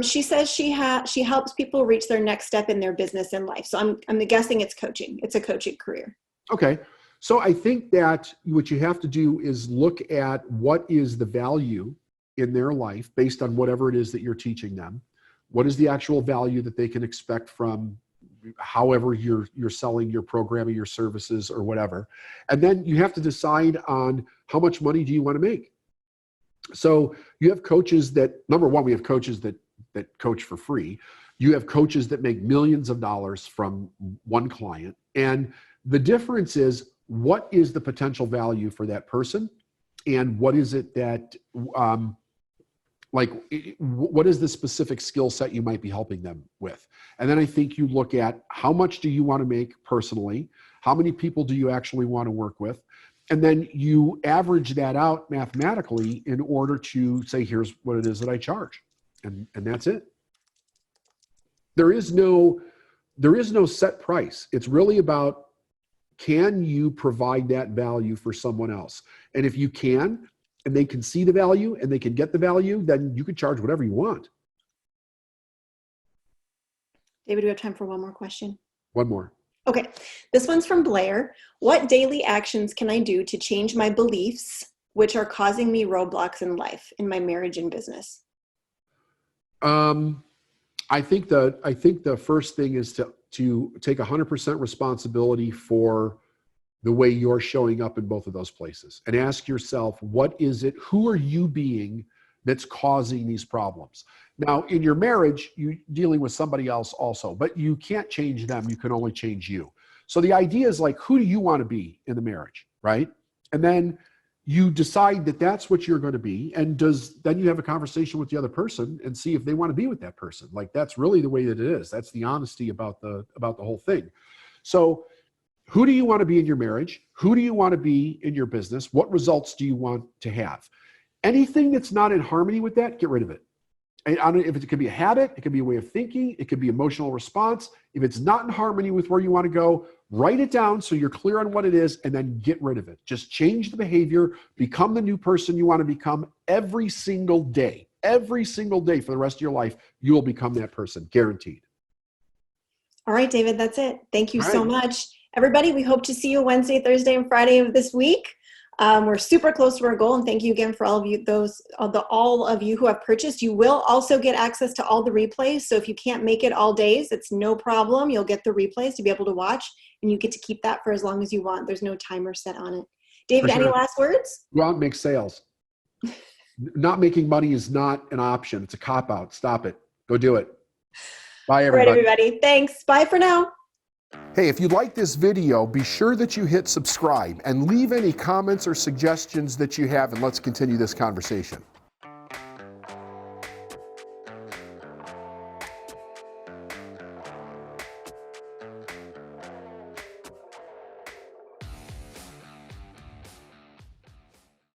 She says she helps people reach their next step in their business and life. So I'm guessing it's coaching. It's a coaching career. Okay. So I think that what you have to do is look at what is the value in their life based on whatever it is that you're teaching them. What is the actual value that they can expect from however you're selling your programming, your services, or whatever. And then you have to decide on how much money do you want to make. So you have coaches that, number one, we have coaches that coach for free. You have coaches that make millions of dollars from one client. And the difference is, what is the potential value for that person? And what is it that, what is the specific skill set you might be helping them with? And then I think you look at how much do you want to make personally? How many people do you actually want to work with? And then you average that out mathematically in order to say, here's what it is that I charge. And that's it. There is no set price. It's really about, can you provide that value for someone else? And if you can, and they can see the value and they can get the value, then you can charge whatever you want. David, do we have time for one more question? One more. Okay, this one's from Blair. What daily actions can I do to change my beliefs, which are causing me roadblocks in life, in my marriage and business? I think the first thing is to take 100% responsibility for the way you're showing up in both of those places, and ask yourself, what is it, who are you being that's causing these problems? Now, in your marriage, you're dealing with somebody else also, but you can't change them. You can only change you. So the idea is like, who do you want to be in the marriage, right? And then you decide that that's what you're going to be. And then you have a conversation with the other person and see if they want to be with that person. Like, that's really the way that it is. That's the honesty about the whole thing. So who do you want to be in your marriage? Who do you want to be in your business? What results do you want to have? Anything that's not in harmony with that, get rid of it. And I don't know if it could be a habit, it could be a way of thinking, it could be emotional response. If it's not in harmony with where you want to go, write it down so you're clear on what it is, and then get rid of it. Just change the behavior, become the new person you want to become every single day. Every single day for the rest of your life, you will become that person, guaranteed. All right, David, that's it. Thank you so much. Everybody, we hope to see you Wednesday, Thursday, and Friday of this week. We're super close to our goal, and thank you again for all of you, all of you who have purchased. You will also get access to all the replays. So if you can't make it all days, it's no problem. You'll get the replays to be able to watch, and you get to keep that for as long as you want. There's no timer set on it. David, any last words? Go out and make sales. Not making money is not an option. It's a cop-out. Stop it. Go do it. Bye, everybody. All right, everybody. Thanks. Bye for now. Hey, if you like this video, be sure that you hit subscribe and leave any comments or suggestions that you have, and let's continue this conversation.